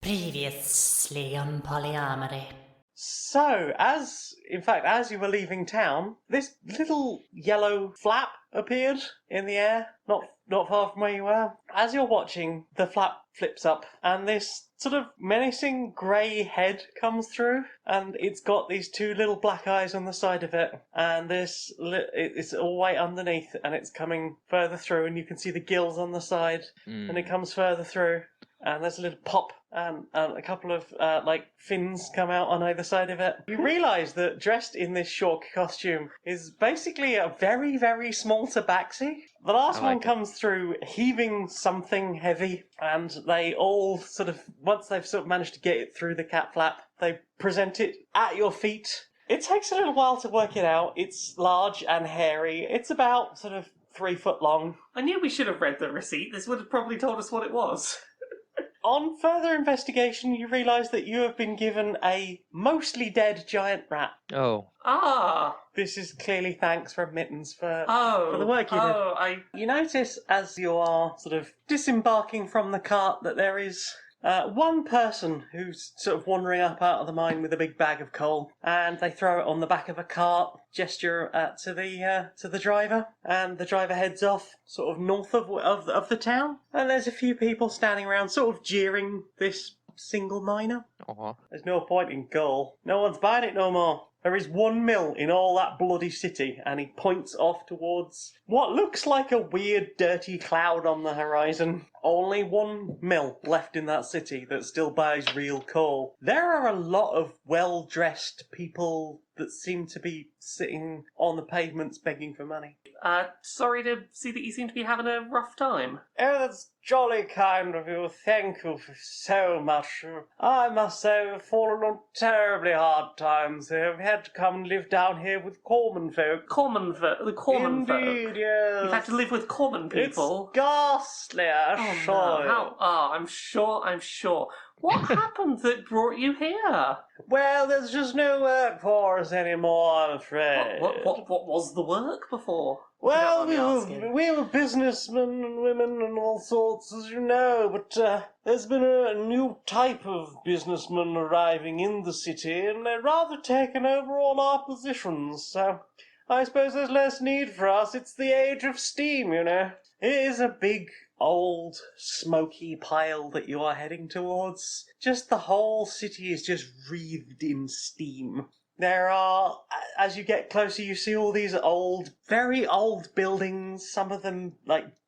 Previously on PolyArmoury. So, as you were leaving town, this little yellow flap appeared in the air, not far from where you were. As you're watching, the flap flips up, and this sort of menacing grey head comes through, and it's got these two little black eyes on the side of it, and it's all white underneath, and it's coming further through, and you can see the gills on the side, and it comes further through. And there's a little pop, and a couple of fins come out on either side of it. You realise that dressed in this short costume is basically a very, very small tabaxi. The last one comes through heaving something heavy, and they all once they've managed to get it through the cat flap, they present it at your feet. It takes a little while to work it out. It's large and hairy. It's about 3 foot long. I knew we should have read the receipt. This would have probably told us what it was. On further investigation, you realise that you have been given a mostly dead giant rat. Oh. Ah! This is clearly thanks from Mittens for the work you did. You notice as you are disembarking from the cart that there is one person who's wandering up out of the mine with a big bag of coal, and they throw it on the back of a cart, gesture to the driver, and the driver heads off north of the town, and there's a few people standing around jeering this single miner. Aww. There's no point in coal. No one's buying it no more. There is one mill in all that bloody city, and he points off towards what looks like a weird, dirty cloud on the horizon. Only one mill left in that city that still buys real coal. There are a lot of well-dressed people that seem to be sitting on the pavements begging for money. Sorry to see that you seem to be having a rough time. Oh, that's jolly kind of you. Thank you so much. I must say we've fallen on terribly hard times here. We've had to come and live down here with common folk. The common folk? Indeed, yes. You've had to live with common people? It's ghastly, I assure you. I'm sure. What happened that brought you here? Well, there's just no work for us anymore, I'm afraid. What was the work before? Well, we were businessmen and women and all sorts, as you know, but there's been a new type of businessman arriving in the city, and they've rather taken over all our positions, so I suppose there's less need for us. It's the age of steam, you know. It is a big, old, smoky pile that you are heading towards. Just the whole city is just wreathed in steam. There are, as you get closer, you see all these old, very old buildings, some of them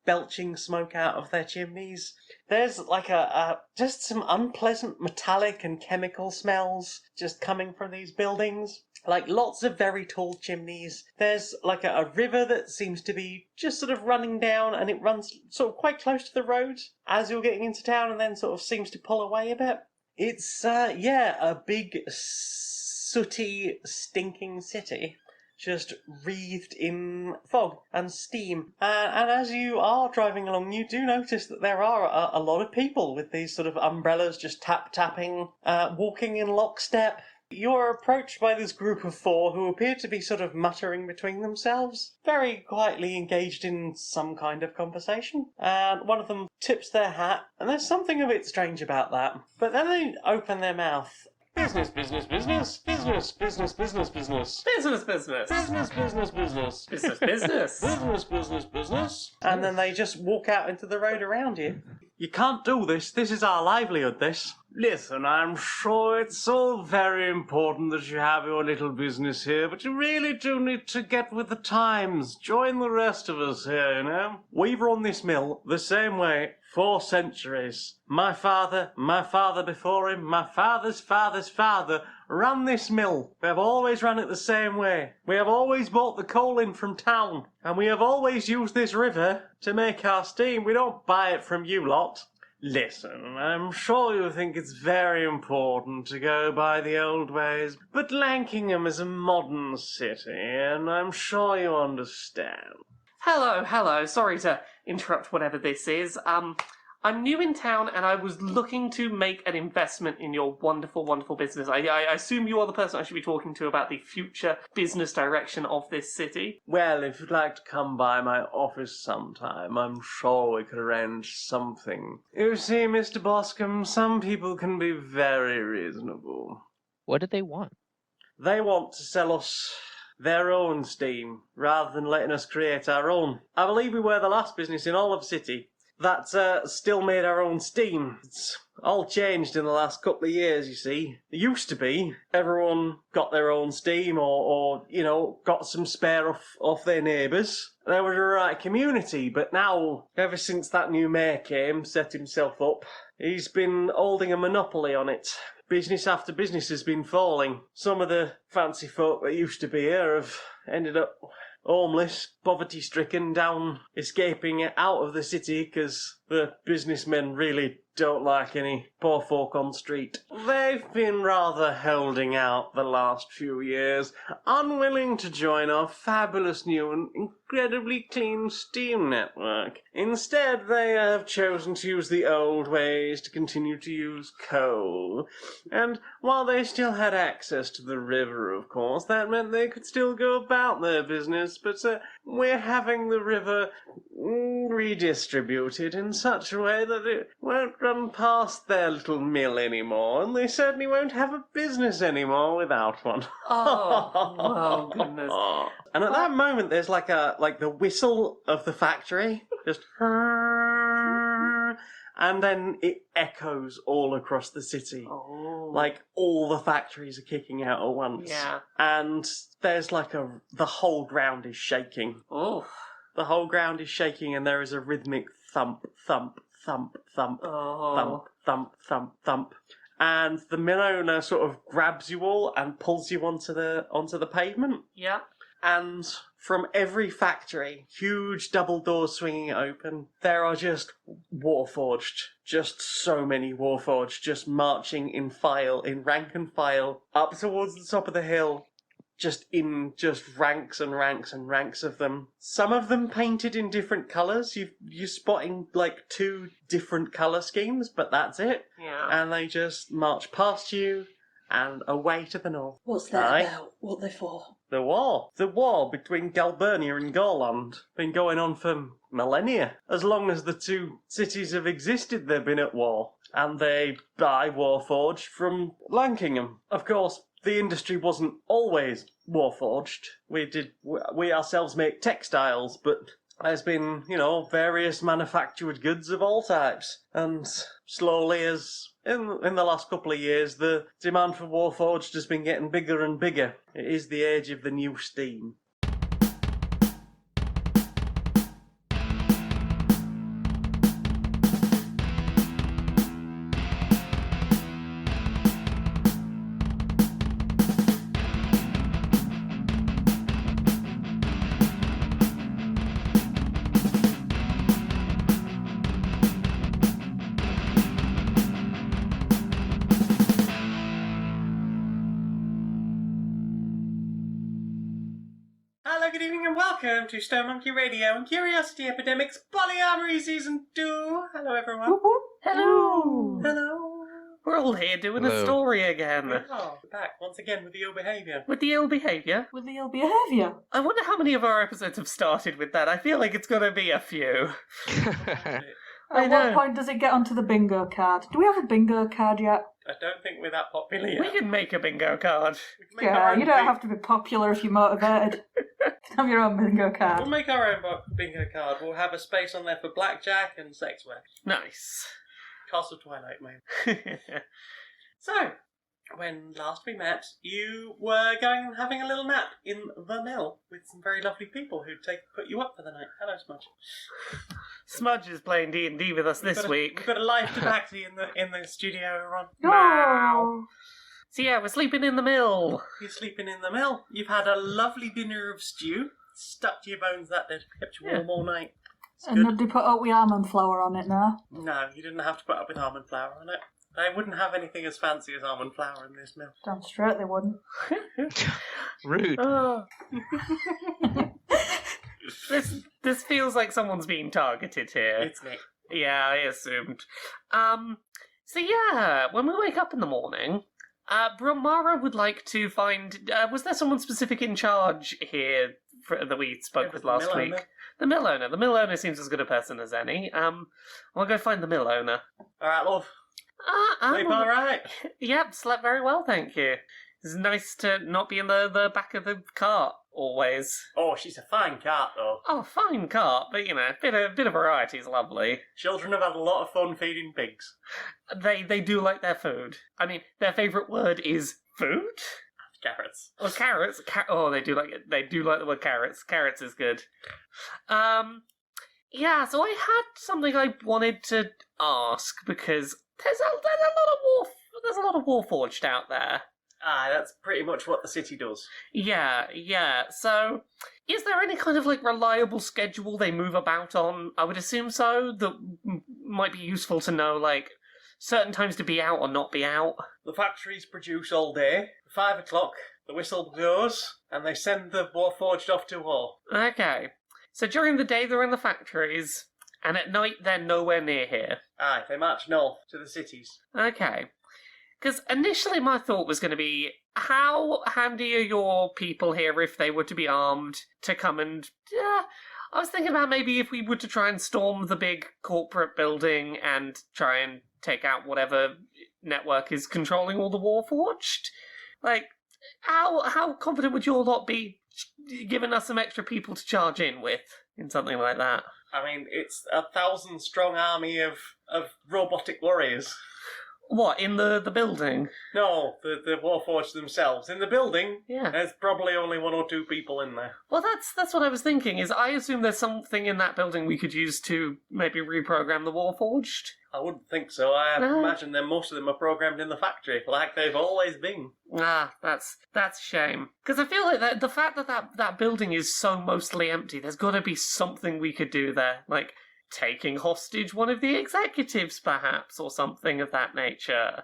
belching smoke out of their chimneys. There's just some unpleasant metallic and chemical smells just coming from these buildings. Lots of very tall chimneys. There's a river that seems to be just running down, and it runs quite close to the road as you're getting into town, and then seems to pull away a bit. It's, a big, sooty, stinking city, just wreathed in fog and steam. And as you are driving along, you do notice that there are a lot of people with these umbrellas just tapping, walking in lockstep. You are approached by this group of 4 who appear to be muttering between themselves, very quietly engaged in some kind of conversation. And one of them tips their hat, and there's something a bit strange about that. But then they open their mouth. Business, business, business, business, business, business, business. Business. Business, business, business. Business. Business, business, business. And then they just walk out into the road around you. You can't do this. This is our livelihood, this. Listen, I'm sure it's all very important that you have your little business here, but you really do need to get with the times. Join the rest of us here, you know. We've run this mill the same way 4 centuries. My father before him, my father's father's father ran this mill. We have always run it the same way. We have always bought the coal in from town, and we have always used this river to make our steam. We don't buy it from you lot. Listen, I'm sure you think it's very important to go by the old ways, but Lancingham is a modern city, and I'm sure you understand. Hello. Sorry to interrupt whatever this is. I'm new in town and I was looking to make an investment in your wonderful, wonderful business. I assume you are the person I should be talking to about the future business direction of this city. Well, if you'd like to come by my office sometime, I'm sure we could arrange something. You see, Mr. Boscombe, some people can be very reasonable. What do they want? They want to sell us their own steam, rather than letting us create our own. I believe we were the last business in all of the city that still made our own steam. It's all changed in the last couple of years, you see. It used to be everyone got their own steam or got some spare off their neighbours. There was a right community, but now, ever since that new mayor came, set himself up, he's been holding a monopoly on it. Business after business has been falling. Some of the fancy folk that used to be here have ended up homeless, poverty-stricken, down, escaping out of the city because the businessmen really don't like any poor folk on the street. They've been rather holding out the last few years, unwilling to join our fabulous new and incredibly clean steam network. Instead, they have chosen to use the old ways to continue to use coal. And while they still had access to the river, of course, that meant they could still go about their business, but we're having the river redistributed in such a way that it won't run past their little mill anymore, and they certainly won't have a business anymore without one. Oh goodness. And at that moment, there's like the whistle of the factory, just and then it echoes all across the city. Oh. Like all the factories are kicking out at once. Yeah. And there's the whole ground is shaking. Oh. The whole ground is shaking, and there is a rhythmic thump, thump, thump, thump, Oh. thump, thump, thump, thump. And the mill owner sort of grabs you all and pulls you onto the pavement. Yeah. And from every factory, huge double doors swinging open, there are just Warforged. Just so many Warforged just marching in rank and file, up towards the top of the hill. Just ranks and ranks and ranks of them. Some of them painted in different colours. You're spotting like 2 different colour schemes, but that's it. Yeah. And they just march past you and away to the north. What's that about? What are they for? The war between Galburnia and Gorland, been going on for millennia. As long as the 2 cities have existed, they've been at war. And they buy Warforged from Lancingham. Of course, the industry wasn't always Warforged. We ourselves make textiles, but there's been, various manufactured goods of all types. And slowly, as in the last couple of years, the demand for Warforged has been getting bigger and bigger. It is the age of the new steam. Hello, good evening, and welcome to Stone Monkey Radio and Curiosity Epidemic's PolyArmoury Season 2. Hello, everyone. Hello. Hello. We're all here doing a Hello. story again. We're back once again with the ill behaviour. With the ill behaviour. With the ill behaviour. I wonder how many of our episodes have started with that. I feel like it's going to be a few. I At know. what point does it get onto the bingo card? Do we have a bingo card yet? I don't think we're that popular yet. We can make a bingo card. We can make our Yeah, own you don't have to be popular if you're motivated. You can have your own bingo We'll card. make our own bingo card. We'll have a space on there for blackjack and sex work. Nice. Castle Twilight, mate. So, when last we met, you were going and having a little nap in the mill with some very lovely people who'd put you up for the night. Hello, Smudge. Smudge is playing D&D with us this week. We've got a live tabaxi in the studio, Ron. No! So yeah, we're sleeping in the mill. You're sleeping in the mill. You've had a lovely dinner of stew. Stuck to your bones, that did. Kept you warm all night. It's And good. did you put oat with almond flour on it now? No, you didn't have to put up with almond flour on it. They wouldn't have anything as fancy as almond flour in this mill. Damn straight they wouldn't. Rude. Oh. This feels like someo's being targeted here. It's Nick. Yeah, I assumed. So yeah, when we wake up in the morning, Brilmara would like to find... was there someone specific in charge here that we spoke with last week? The mill owner. The mill owner seems as good a person as any. I'll go find the mill owner. Alright, love. Sleep alright? Yep, slept very well, thank you. It's nice to not be in the back of the cart, always. Oh, she's a fine cart, though. Oh, fine cart, but, a bit of variety is lovely. Children have had a lot of fun feeding pigs. They do like their food. I mean, their favourite word is food? Carrots. Or carrots. They do like it. They do like the word carrots. Carrots is good. Yeah, so I had something I wanted to ask, because there's a lot of Warforged out there. Ah, that's pretty much what the city does. Yeah. So, is there any kind of, reliable schedule they move about on? I would assume so. That might be useful to know, certain times to be out or not be out. The factories produce all day. 5 o'clock, the whistle goes, and they send the Warforged off to war. Okay. So during the day they're in the factories, and at night they're nowhere near here. Aye, they march north to the cities. Okay. Because initially my thought was going to be, how handy are your people here if they were to be armed to come and... I was thinking about maybe if we were to try and storm the big corporate building and try and take out whatever network is controlling all the Warforged. How confident would your lot be giving us some extra people to charge in with in something like that? I mean, it's a 1,000-strong army of robotic warriors. What, in the building? No, the Warforged themselves. In the building, Yeah. there's probably only 1 or 2 people in there. Well, that's what I was thinking, is I assume there's something in that building we could use to maybe reprogram the Warforged. I wouldn't think so. I No. imagine that most of them are programmed in the factory, like they've always been. That's a shame. Because I feel like the fact that building is so mostly empty, there's got to be something we could do there. Taking hostage one of the executives, perhaps, or something of that nature.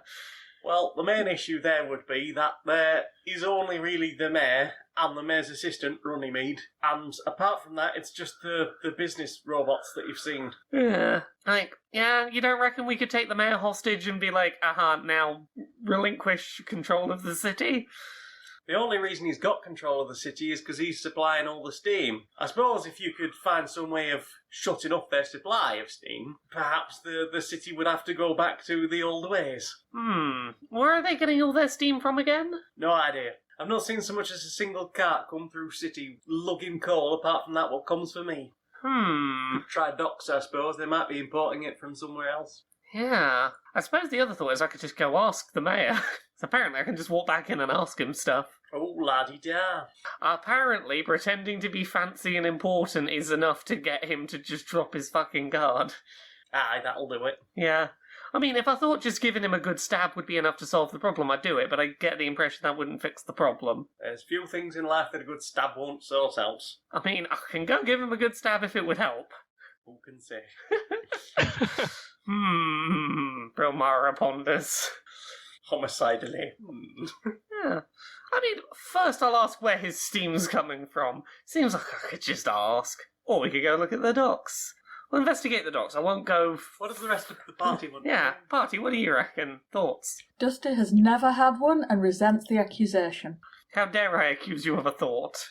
Well, the main issue there would be that there is only really the mayor and the mayor's assistant, Runnymede, and apart from that, it's just the business robots that you've seen. Yeah. You don't reckon we could take the mayor hostage and be now relinquish control of the city? The only reason he's got control of the city is because he's supplying all the steam. I suppose if you could find some way of shutting off their supply of steam, perhaps the city would have to go back to the old ways. Where are they getting all their steam from again? No idea. I've not seen so much as a single cart come through city lugging coal, apart from that what comes for me. Try docks, I suppose. They might be importing it from somewhere else. Yeah. I suppose the other thought is I could just go ask the mayor. So apparently I can just walk back in and ask him stuff. Oh, la-di-da. Apparently pretending to be fancy and important is enough to get him to just drop his fucking guard. Aye, that'll do it. Yeah. I mean, if I thought just giving him a good stab would be enough to solve the problem, I'd do it, but I get the impression that wouldn't fix the problem. There's few things in life that a good stab won't sort out. I mean, I can go give him a good stab if it would help. Who can say? Brilmara ponders. Homicidally. Yeah. I mean, first I'll ask where his steam's coming from. Seems like I could just ask. Or we could go look at the docks. We'll investigate the docks. I won't go... What does the rest of the party want? Yeah, party, what do you reckon? Thoughts? Dusty has never had one and resents the accusation. How dare I accuse you of a thought?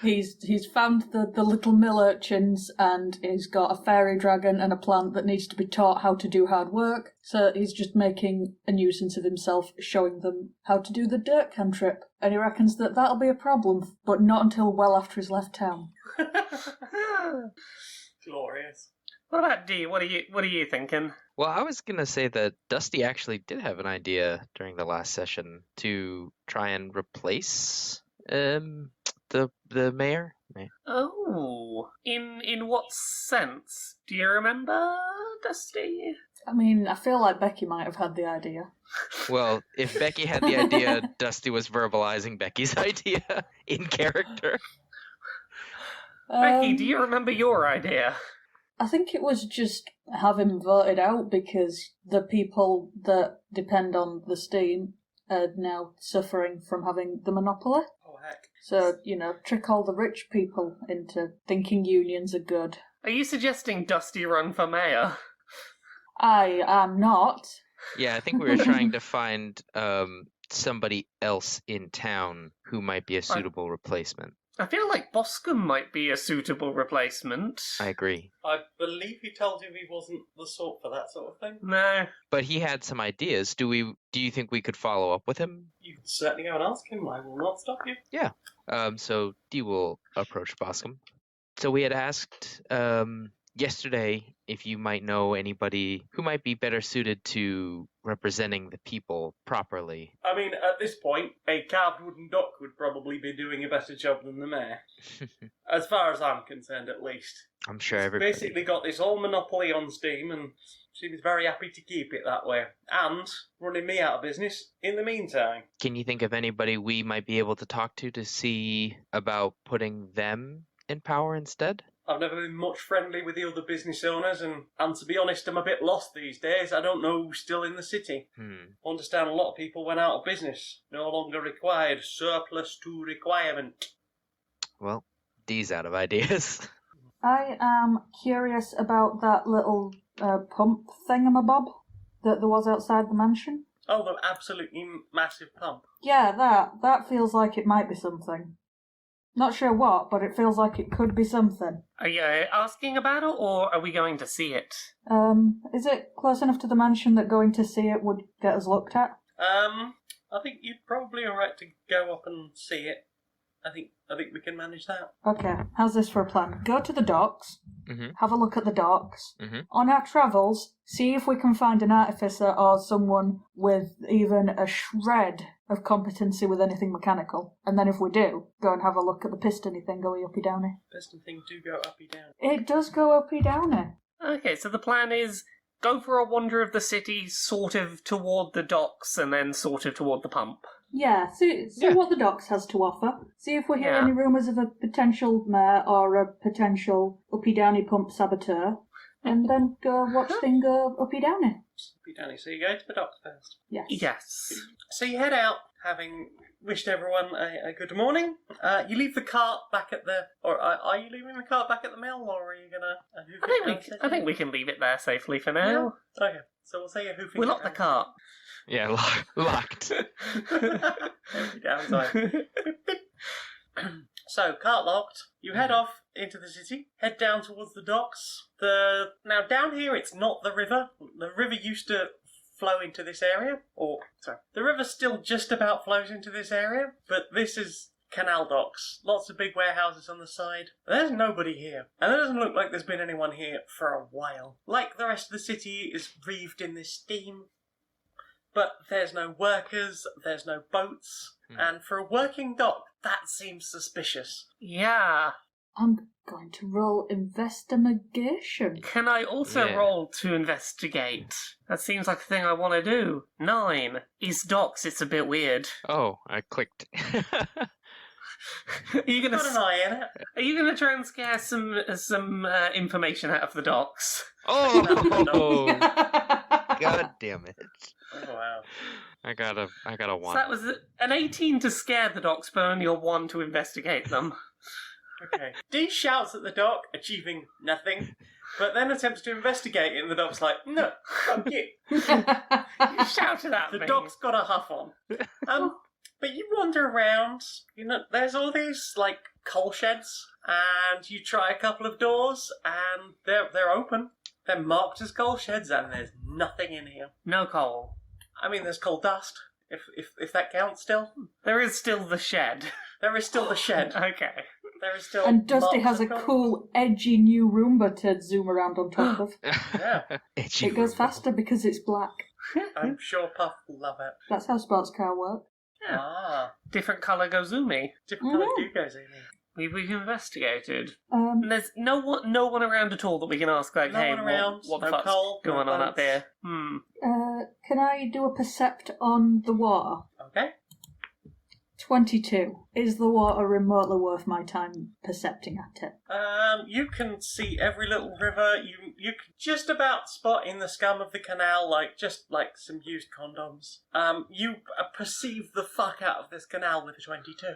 He's found the little mill urchins, and he's got a fairy dragon and a plant that needs to be taught how to do hard work. So he's just making a nuisance of himself, showing them how to do the dirt cantrip. And he reckons that that'll be a problem, but not until well after he's left town. Glorious. What about Dee? What are you thinking? Well, I was gonna say that Dusty actually did have an idea during the last session to try and replace the mayor. Oh, in what sense? Do you remember, Dusty? I mean, I feel like Becky might have had the idea. Well, if Becky had the idea, Dusty was verbalizing Becky's idea in character. Becky, do you remember your idea? I think it was just have him voted out because the people that depend on the steam are now suffering from having the monopoly. Oh, heck. So, trick all the rich people into thinking unions are good. Are you suggesting Dusty run for mayor? I am not. Yeah, I think we were trying to find somebody else in town who might be a suitable replacement. I feel like Boscombe might be a suitable replacement. I agree. I believe he told you he wasn't the sort for that sort of thing. No. But he had some ideas. Do you think we could follow up with him? You can certainly go and ask him. I will not stop you. Yeah. So Dee will approach Boscombe. So we had asked yesterday if you might know anybody who might be better suited to representing the people properly. I mean, at this point, a carved wooden duck would probably be doing a better job than the mayor. As far as I'm concerned, at least. I'm sure He's everybody... basically got this whole monopoly on Steam and seems very happy to keep it that way. And running me out of business in the meantime. Can you think of anybody we might be able to talk to see about putting them in power instead? I've never been much friendly with the other business owners, and to be honest, I'm a bit lost these days. I don't know who's still in the city. I understand a lot of people went out of business, no longer required, surplus to requirement. Well, Dee's out of ideas. I am curious about that little pump thingamabob that there was outside the mansion. Oh, the absolutely massive pump. Yeah, that feels like it might be something. Not sure what, but it feels like it could be something. Are you asking about it, or are we going to see it? Is it close enough to the mansion that going to see it would get us looked at? I think you're probably alright to go up and see it. I think we can manage that. Okay, how's this for a plan? Go to the docks, have a look at the docks. On our travels, see if we can find an artificer or someone with even a shred of competency with anything mechanical. And then if we do, go and have a look at the pistony thing going uppy downy. Piston thing do go uppy down. It does go uppy downy. Okay, so the plan is go for a wander of the city, sort of toward the docks, and then sort of toward the pump. Yeah, see what the docks has to offer. See if we hear Yeah. any rumours of a potential mayor or a potential uppy downy pump saboteur. And then go watch thing go uppy downy. Uppy downy. So you go to the docks first. Yes. Yes. So you head out, having wished everyone a good morning. You leave the cart back at the... Or are you leaving the cart back at the mill, or are you going to... I think we can leave it there safely for now. Yeah. Okay, so we'll say you're hoofing We'll it lock the out. cart. Yeah, locked. Every downside. So, cart locked. You head off into the city, head down towards the docks. Now, down here, it's not the river. The river used to flow into this area. The river still just about flows into this area, but this is canal docks. Lots of big warehouses on the side. There's nobody here. And it doesn't look like there's been anyone here for a while. Like the rest of the city is wreathed in this steam. But there's no workers, there's no boats, and for a working dock, that seems suspicious. Yeah. I'm going to roll investigation. Can I also roll to investigate? That seems like a thing I want to do. 9. East Docks, it's a bit weird. Oh, I clicked. Are you gonna Got an eye in it. Are you gonna try and scare some information out of the docks? Oh, god damn it! Oh wow! I got a So one. that was an 18 to scare the docks, but only a 1 to investigate them. Okay. Dee shouts at the dock, achieving nothing, but then attempts to investigate it, and the dock's like, "No, fuck you." You shouted at The me. dock's got a huff on. But you wander around. There's all these like coal sheds, and you try a couple of doors, and they're open. They're marked as coal sheds, and there's nothing in here. No coal. I mean, there's coal dust, if that counts still. There is still the shed. There is still the shed. Okay. There is still... And Dusty marks has a of coal. cool, edgy new Roomba to zoom around on top of. Yeah. It goes faster because it's black. I'm sure Puff will love it. That's how sports car work. Yeah. Ah. Different colour Gozumi. Different colour Gugos, Amy. We've investigated. And there's no one around at all that we can ask, like, No hey, one around, what the no fuck's coal, no going on up boats. here? Can I do a percept on the water? Okay. 22. Is the water remotely worth my time percepting at it? You can see every little river. you could just about spot in the scum of the canal, just some used condoms. You perceive the fuck out of this canal with a 22.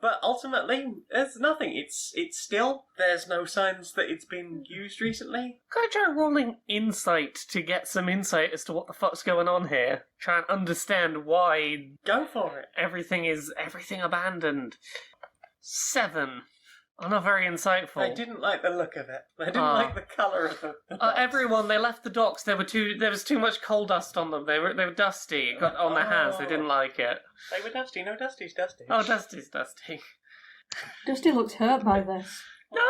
But ultimately, there's nothing. It's still. There's no signs that it's been used recently. Could I try rolling insight to get some insight as to what the fuck's going on here? Try and understand why Go for it. everything abandoned. 7. I'm not very insightful. They didn't like the look of it. They didn't like the colour of the docks. Everyone, they left the docks. There was too much coal dust on them. They were dusty. It got on their hands. They didn't like it. They were dusty. No, Dusty's dusty. Oh, Dusty's dusty. Dusty looks hurt by this. No.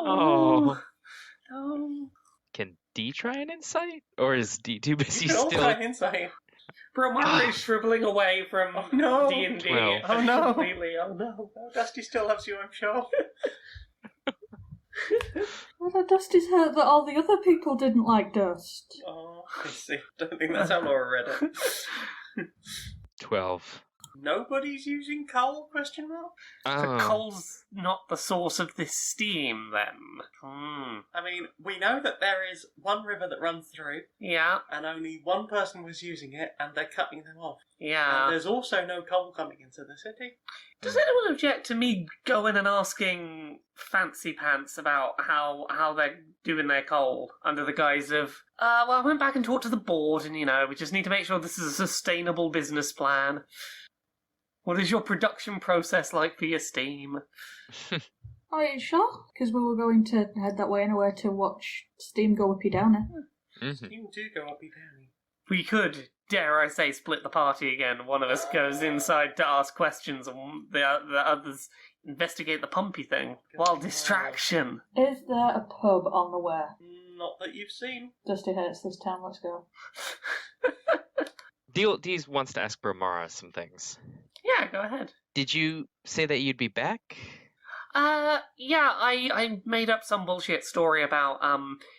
Oh. No. Can D try an insight? Or is D too busy You can all still? try insight. Brilmara is shriveling away from no. D&D. 12. Oh no. Completely. Oh no. Dusty still loves you, I'm sure. Well, Dusty's hurt that all the other people didn't like Dust. Oh, I see. Don't think that's how Laura read it. 12. Nobody's using coal? Question mark. So Oh. coal's not the source of this steam, then. I mean, we know that there is one river that runs through, Yeah. and only one person was using it, and they're cutting them off. Yeah. And there's also no coal coming into the city. Does anyone object to me going and asking Fancy Pants about how they're doing their coal under the guise of, well, I went back and talked to the board and, we just need to make sure this is a sustainable business plan. What is your production process like for your steam? Are you sure? Because we were going to head that way anyway to watch steam go uppy downy. Mhm. You do go uppy downy. We could, dare I say, split the party again. One of us goes inside to ask questions and the others investigate the pumpy thing. Wild distraction. Is there a pub on the way? Not that you've seen. Dusty hates this town, let's go. Dees wants to ask Brilmara some things. Yeah, go ahead. Did you say that you'd be back? Yeah, I made up some bullshit story about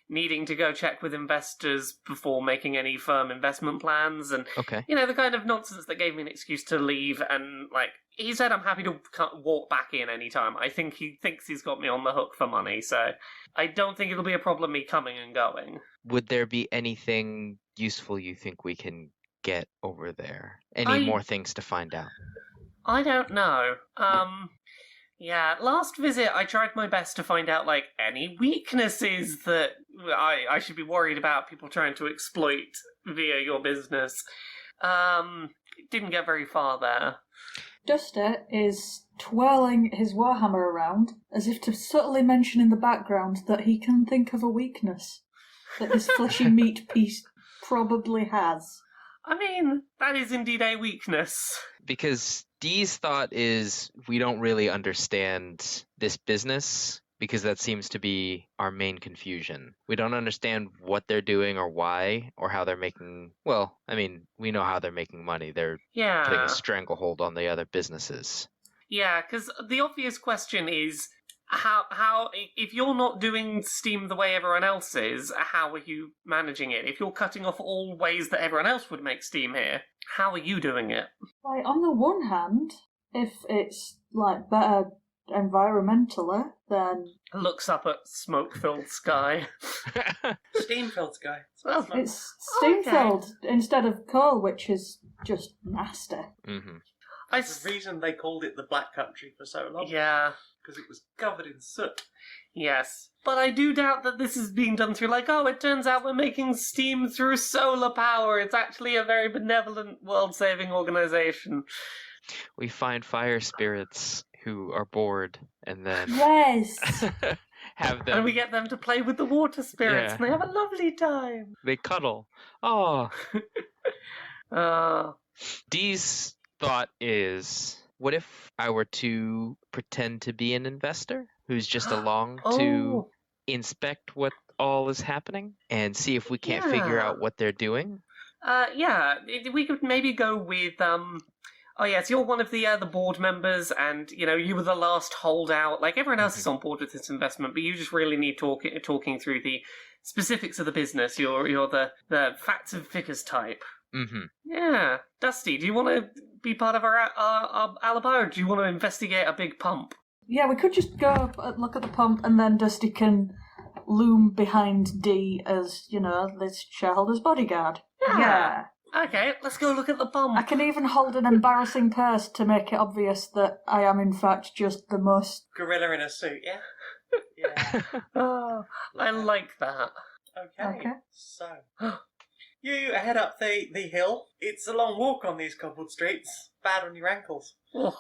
needing to go check with investors before making any firm investment plans, and Okay. the kind of nonsense that gave me an excuse to leave. And he said I'm happy to walk back in anytime. I think he thinks he's got me on the hook for money, so I don't think it'll be a problem me coming and going. Would there be anything useful you think we can get over there? Any more things to find out? I don't know. Yeah, last visit I tried my best to find out, any weaknesses that I should be worried about people trying to exploit via your business. Didn't get very far there. Dusty is twirling his warhammer around as if to subtly mention in the background that he can think of a weakness that this fleshy meat piece probably has. I mean, that is indeed a weakness. Because Dee's thought is we don't really understand this business, because that seems to be our main confusion. We don't understand what they're doing or why or how they're making... Well, I mean, we know how they're making money. They're putting a stranglehold on the other businesses. Yeah, because the obvious question is, how if you're not doing steam the way everyone else is, how are you managing it? If you're cutting off all ways that everyone else would make steam here, how are you doing it? On the one hand, if it's better environmentally, then Looks up at smoke-filled sky. Steam-filled sky. Well, it's steam-filled instead of coal, which is just nasty. Mm-hmm. There's a reason they called it the Black Country for so long. Yeah. Because it was covered in soot. Yes. But I do doubt that this is being done through it turns out we're making steam through solar power. It's actually a very benevolent, world-saving organization. We find fire spirits who are bored and then Yes! have them... And we get them to play with the water spirits, Yeah. and they have a lovely time. They cuddle. Oh. Dee's thought is, what if I were to pretend to be an investor who's just along to inspect what all is happening and see if we can't figure out what they're doing? We could maybe go with oh yes, you're one of the board members, and you were the last holdout. Everyone else is on board with this investment, but you just really need talking through the specifics of the business. You're the facts and figures type. Mm-hmm. Yeah, Dusty, do you want to be part of our alibi, or do you want to investigate a big pump? Yeah, we could just go look at the pump and then Dusty can loom behind D as, this shareholder's bodyguard. Yeah. Okay, let's go look at the pump. I can even hold an embarrassing purse to make it obvious that I am in fact just the most... Gorilla in a suit, yeah? Yeah. Oh, I like that. Okay. So, you head up the hill. It's a long walk on these cobbled streets. Bad on your ankles. Oh.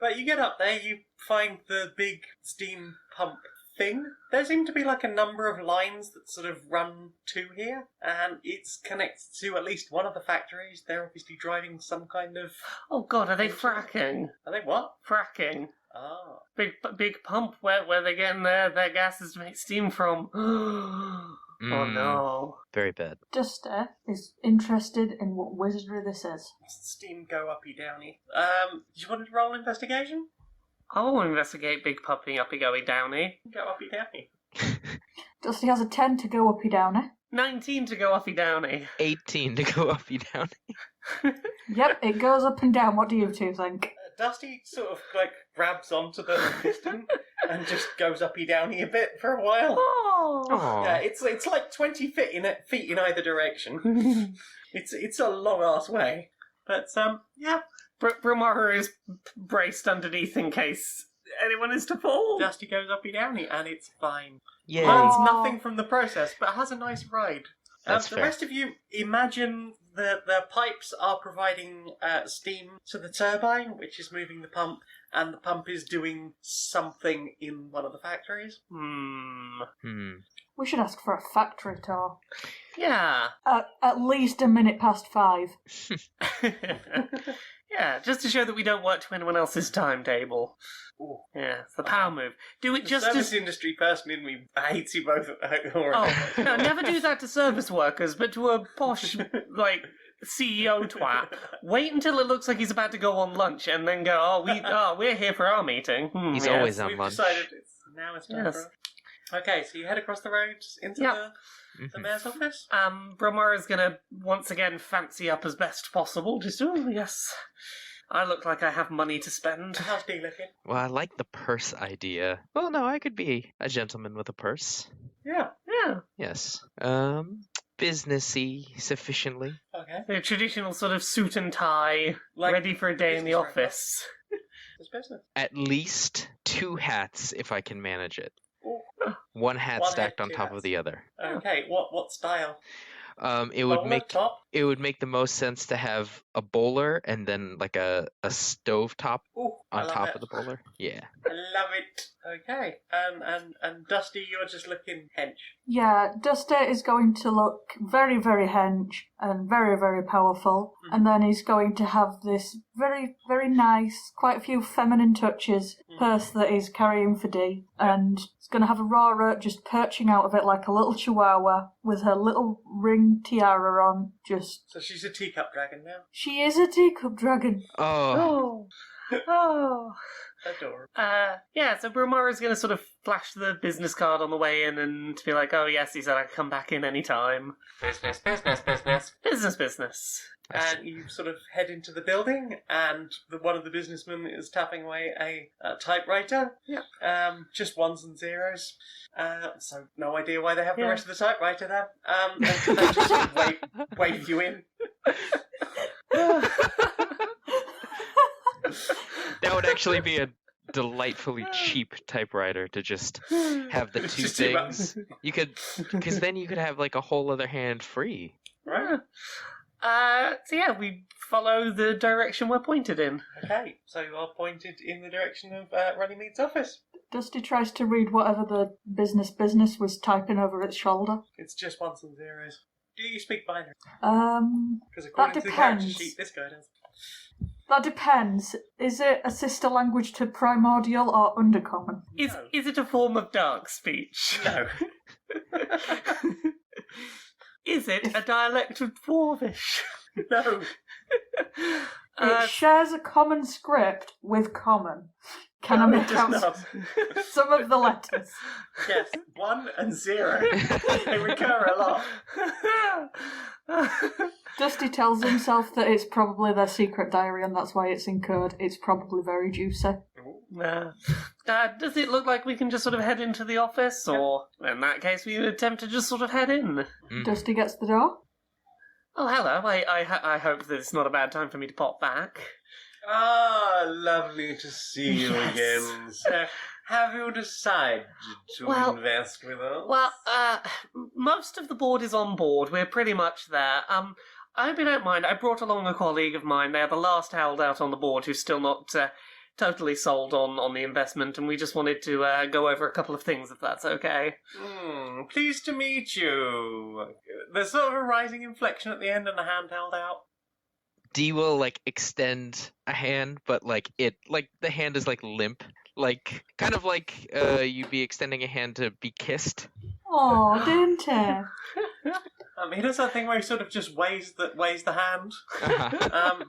But you get up there, you find the big steam pump thing. There seem to be like a number of lines that sort of run to here, and it's connected to at least one of the factories. They're obviously driving some kind of... Oh god, are they fracking? Are they what? Fracking. Ah. Big pump where they're getting their gases to make steam from. Oh no. Very bad. Duster is interested in what wizardry this is. Steam go uppy downy. Do you want to roll investigation? I'll investigate Big Puppy Uppy Goey Downy. Go uppy downy. Dusty has a 10 to go uppy downy. 19 to go Uppy Downy. 18 to go uppy downy. Yep, it goes up and down. What do you two think? Dusty sort of grabs onto the piston and just goes uppy downy a bit for a while. Oh. Yeah, it's like 20 feet in either direction. It's a long ass way, but yeah. Brilmara is braced underneath in case anyone is to fall. Dusty goes uppy downy and it's fine. Yeah. Learns nothing from the process, but has a nice ride. That's the fair. rest of you imagine the pipes are providing steam to the turbine, which is moving the pump, and the pump is doing something in one of the factories. We should ask for a factory tour. Yeah. At least a minute past 5. Yeah, just to show that we don't work to anyone else's timetable. Ooh. Yeah, it's the power move. Do it The just service as... industry person in me hates you both. Oh, no, never do that to service workers, but to a posh, CEO twat. Wait until it looks like he's about to go on lunch and then go, we're here for our meeting. He's always on we've lunch. decided now it's time Yes. for... Okay, so you head across the road into the mayor's office? Brilmara's gonna once again fancy up as best possible. Just, yes, I look like I have money to spend. How's D looking? Well, I like the purse idea. Well, no, I could be a gentleman with a purse. Yeah. Yes. Businessy sufficiently. Okay. The traditional sort of suit and tie, Like ready for a day in the business right office. It's business. At least 2 hats if I can manage it. Ooh. 1 hat One stacked hat, on 2 top hats. of the other. Okay, what style? It would Bowler, make top? it would make the most sense to have a bowler and then like a stove top Ooh, I on love top it. of the bowler. Yeah. I love it. Okay, and Dusty, you're just looking hench. Yeah, Duster is going to look very, very hench and very, very powerful. And then he's going to have this very, very nice, quite a few feminine touches purse that he's carrying for D. And he's going to have Aurora just perching out of it like a little chihuahua with her little ring tiara on. So she's a teacup dragon now. She is a teacup dragon. Oh. Oh. Adorable. So Brilmara's going to sort of flash the business card on the way in and be like, oh yes, he said I can come back in any time. Business. Business. And you sort of head into the building, and one of the businessmen is tapping away a typewriter. Yeah. Just ones and zeros. So no idea why they have the Yeah. rest of the typewriter there. And they just sort of wave you in. That would actually be a delightfully cheap typewriter to just have the 2 Just 2 things. buttons. You could, because then you could have like a whole other hand free. Right. We follow the direction we're pointed in. Okay, so you are pointed in the direction of Runnymede access. Dusty tries to read whatever the business was typing over its shoulder. It's just ones and zeros. Do you speak binary? Because That according to the character depends. sheet, this guy does. That depends. Is it a sister language to primordial or undercommon? Is No. it a form of dark speech? No. Is it a dialect of Dwarvish? No. It shares a common script with common. Can I No, it make does out not. some of the letters? Yes, 1 and 0. They recur a lot. Dusty tells himself that it's probably their secret diary and that's why it's in code. It's probably very juicy. Ooh. Does it look like we can just sort of head into the office, or in that case we attempt to just sort of head in? Dusty gets the door. Oh, hello. I hope that it's not a bad time for me to pop back. Ah, lovely to see you again. So, have you decided to invest with us? Well, most of the board is on board. We're pretty much there. I hope you don't mind. I brought along a colleague of mine. They're the last holdout on the board who's still not totally sold on the investment, and we just wanted to go over a couple of things, if that's okay. Pleased to meet you. There's sort of a rising inflection at the end and a hand held out. Dee will like extend a hand, but the hand is like limp, kind of like you'd be extending a hand to be kissed. Oh, didn't he? He does that thing where he sort of just weighs the hand.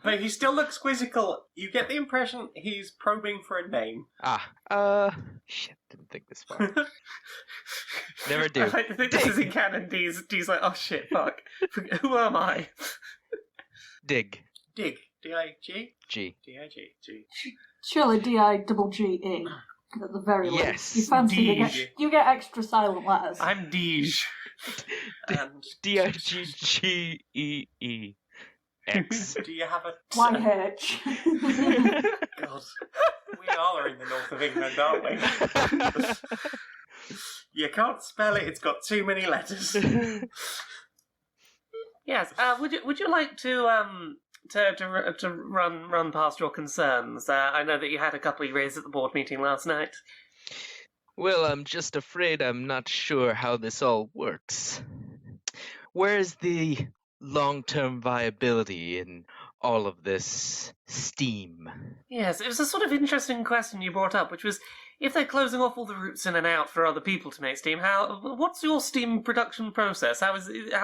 But he still looks quizzical. You get the impression he's probing for a name. Shit, didn't think this far. Never do. I think this is in canon. Dee's like, oh shit, fuck. Who am I? Dig. D-I-G? G. D-I-G. Surely D-I-double-G-E. At the very least. Yes. You fancy you get extra silent letters. I'm Deej. And D-I-G-G-E-E-X. do you have a... Y-H. God. We are in the north of England, aren't we? You can't spell it, it's got too many letters. Yes. Would you like to run past your concerns? I know that you had a couple you raised at the board meeting last night. Well, I'm just afraid I'm not sure how this all works. Where's the long-term viability in all of this steam? Yes, it was a sort of interesting question you brought up, which was, if they're closing off all the routes in and out for other people to make steam, what's your steam production process? How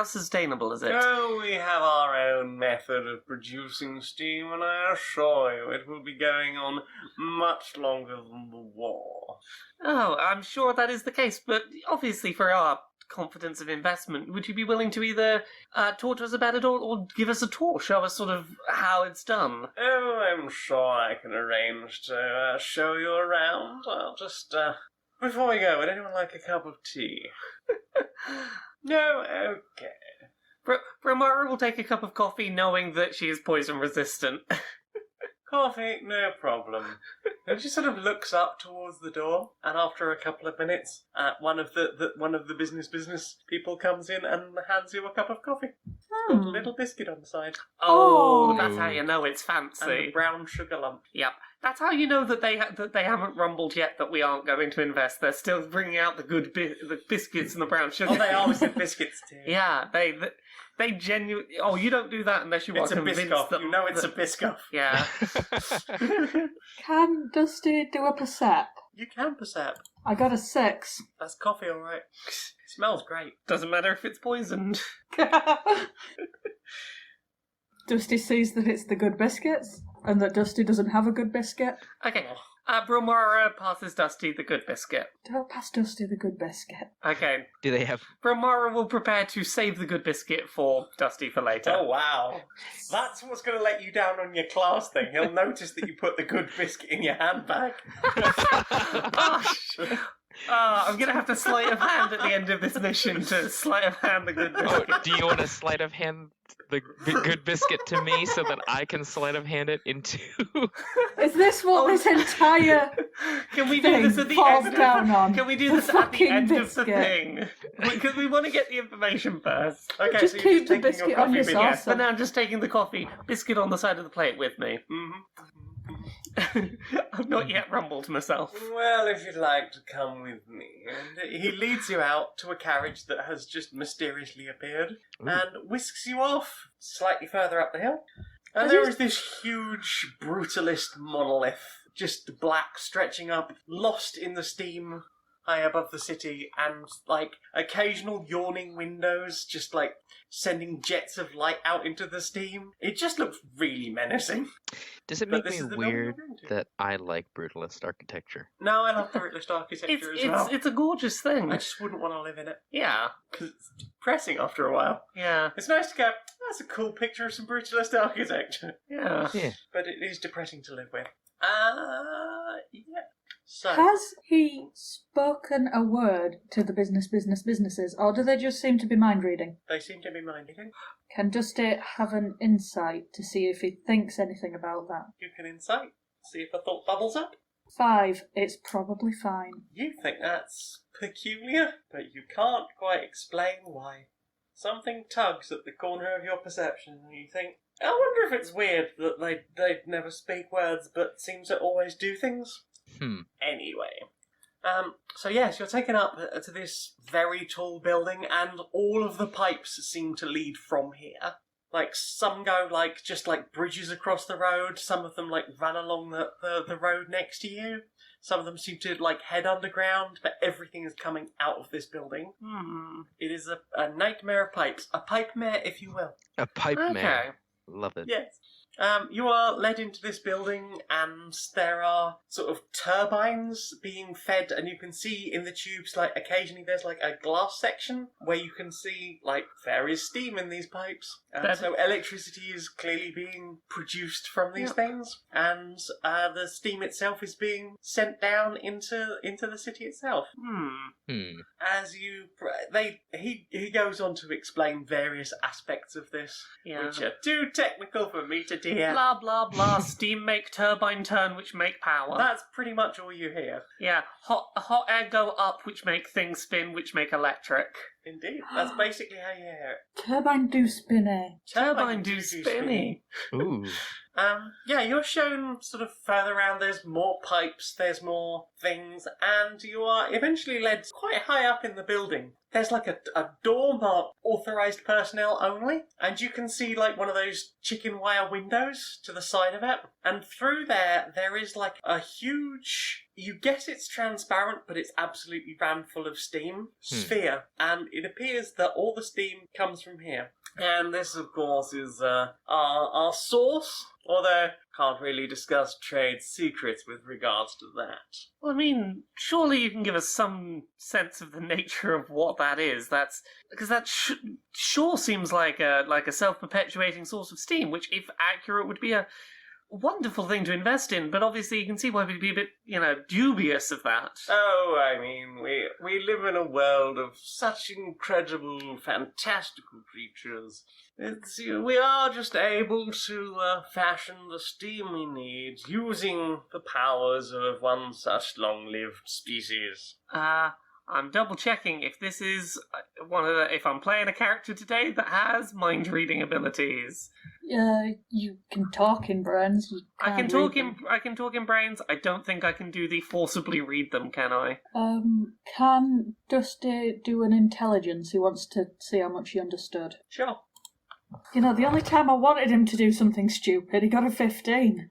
sustainable is it? Oh, we have our own method of producing steam, and I assure you it will be going on much longer than the war. Oh, I'm sure that is the case, but obviously for our confidence of investment, would you be willing to either talk to us about it or give us a tour, show us sort of how it's done? Oh, I'm sure I can arrange to show you around. I'll just, before we go, would anyone like a cup of tea? No? Okay. Brilmara will take a cup of coffee knowing that she is poison resistant. Coffee, no problem. And she sort of looks up towards the door, and after a couple of minutes, one of the business people comes in and hands you a cup of coffee. Got a little biscuit on the side. Oh, that's how you know it's fancy. And a brown sugar lump. Yep. That's how you know that they haven't rumbled yet that we aren't going to invest. They're still bringing out the good the biscuits and the brown sugar. Oh, they always have biscuits too. Yeah, they genuinely... Oh, you don't do that unless you are convinced that... You know it's a Biscoff. Yeah. Can Dusty do a percep? You can percep. I got a 6. That's coffee, all right. Smells great. Doesn't matter if it's poisoned. Dusty sees that it's the good biscuits, and that Dusty doesn't have a good biscuit. Okay. Brilmara passes Dusty the good biscuit. Don't pass Dusty the good biscuit. Okay. Do they have... Brilmara will prepare to save the good biscuit for Dusty for later. Oh, wow. That's what's going to let you down on your class thing. He'll notice that you put the good biscuit in your handbag. Gosh. I'm going to have to sleight of hand at the end of this mission to sleight of hand the good biscuit. Oh, do you want to sleight of hand the good biscuit to me so that I can sleight of hand it into... Is this what this entire Can we thing do this at the falls end? down on? Can we do The this at the fucking end of the biscuit. thing? Because we want to get the information first. Okay, Just so keep you're the taking biscuit your on coffee your with saucer. Yes, but now I'm just taking the coffee biscuit on the side of the plate with me. I've not yet rumbled myself. Well, if you'd like to come with me. And he leads you out to a carriage that has just mysteriously appeared and whisks you off slightly further up the hill. And there is this huge brutalist monolith, just black, stretching up, lost in the steam high above the city, and like occasional yawning windows just like sending jets of light out into the steam. It just looks really menacing. Does it make me weird that I like brutalist architecture? No, I love brutalist architecture as well. It's a gorgeous thing. I just wouldn't want to live in it. Yeah. Because it's depressing after a while. Yeah. It's nice to go, that's a cool picture of some brutalist architecture. Yeah. Yeah. But it is depressing to live with. Yeah. So, Has he spoken a word to the businesses, or do they just seem to be mind reading? they seem to be mind reading. Can Dusty have an insight to see if he thinks anything about that? You can insight. See if a thought bubbles up. 5. It's probably fine. You think that's peculiar, but you can't quite explain why. Something tugs at the corner of your perception, and you think, I wonder if it's weird that they never speak words but seem to always do things. Anyway. So yes, you're taken up to this very tall building, and all of the pipes seem to lead from here. Like, some go, like, just like bridges across the road, some of them, like, run along the road next to you. Some of them seem to, like, head underground, but everything is coming out of this building. It is a nightmare of pipes. A pipe mare, if you will. A pipe Okay. man. Love it. Yes. You are led into this building, and there are sort of turbines being fed, and you can see in the tubes, like, occasionally there's, like, a glass section where you can see, like, there is steam in these pipes. And so electricity is clearly being produced from these things, and the steam itself is being sent down into the city itself. As you... He goes on to explain various aspects of this, which are too technical for me to deal. Blah, blah, blah. Steam make turbine turn, which make power. That's pretty much all you hear. Yeah. Hot air go up, which make things spin, which make electric. Indeed. That's basically how you hear it. Turbine do spinny. Turbine do spinny. Ooh. Yeah, you're shown sort of further around. There's more pipes, there's more things, and you are eventually led quite high up in the building. There's like a door marked authorised personnel only, and you can see like one of those chicken wire windows to the side of it. And through there is like a huge, you guess it's transparent, but it's absolutely rammed full of steam, sphere. And it appears that all the steam comes from here. And this, of course, is our source, although can't really discuss trade secrets with regards to that. Well, I mean, surely you can give us some sense of the nature of what that is. That's because that sure seems like a self-perpetuating source of steam, which, if accurate, would be a wonderful thing to invest in. But obviously, you can see why we'd be a bit, dubious of that. Oh, I mean, we live in a world of such incredible, fantastical creatures. We are just able to fashion the steam we need using the powers of one such long-lived species. I'm double checking if this is if I'm playing a character today that has mind reading abilities. You can talk in brains. I can talk in brains. I don't think I can do the forcibly read them, can I? Can Dusty do an intelligence? He wants to see how much he understood. Sure. The only time I wanted him to do something stupid, he got a 15.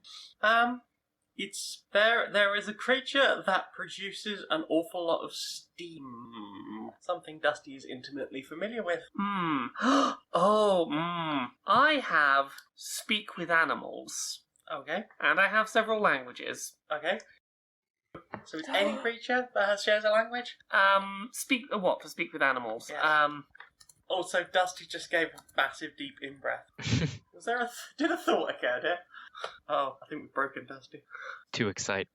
It's there is a creature that produces an awful lot of steam. Something Dusty is intimately familiar with. I have speak with animals. Okay. And I have several languages. Okay. So it's any creature that shares a language? Speak with animals? Yes. Also, Dusty just gave a massive deep in-breath. Was there did a thought occur there? Oh, I think we've broken Dusty. Too excited.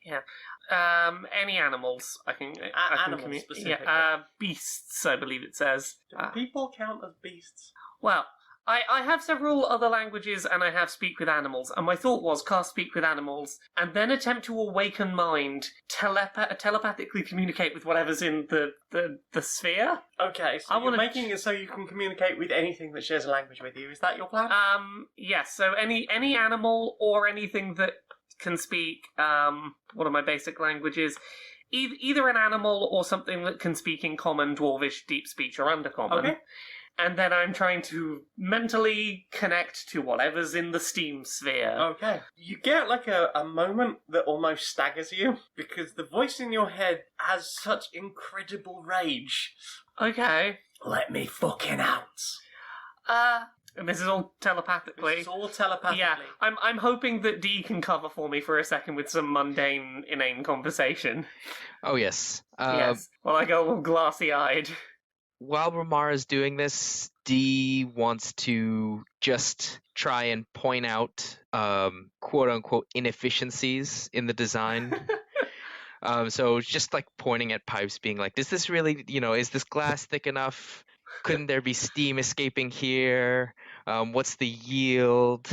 Yeah. Any animals I can... animals specifically. Yeah, beasts, I believe it says. Do people count as beasts? Well, I have several other languages and I have speak with animals, and my thought was cast speak with animals and then attempt to awaken mind, telepathically communicate with whatever's in the sphere. Okay, so you're making it so you can communicate with anything that shares a language with you. Is that your plan? Yes, so any animal or anything that can speak one of my basic languages. Either an animal or something that can speak in common, dwarvish, deep speech, or undercommon. Okay. And then I'm trying to mentally connect to whatever's in the steam sphere. Okay. You get like a moment that almost staggers you, because the voice in your head has such incredible rage. Okay. Let me fucking out. And this is all telepathically. It's all telepathically. Yeah, I'm hoping that Dee can cover for me for a second with some mundane, inane conversation. Oh, yes. Yes. Well, I go all glassy-eyed. While Brilmara is doing this, Dee wants to just try and point out quote-unquote inefficiencies in the design. So just like pointing at pipes, being like, "Is this really, is this glass thick enough? Couldn't there be steam escaping here? What's the yield?"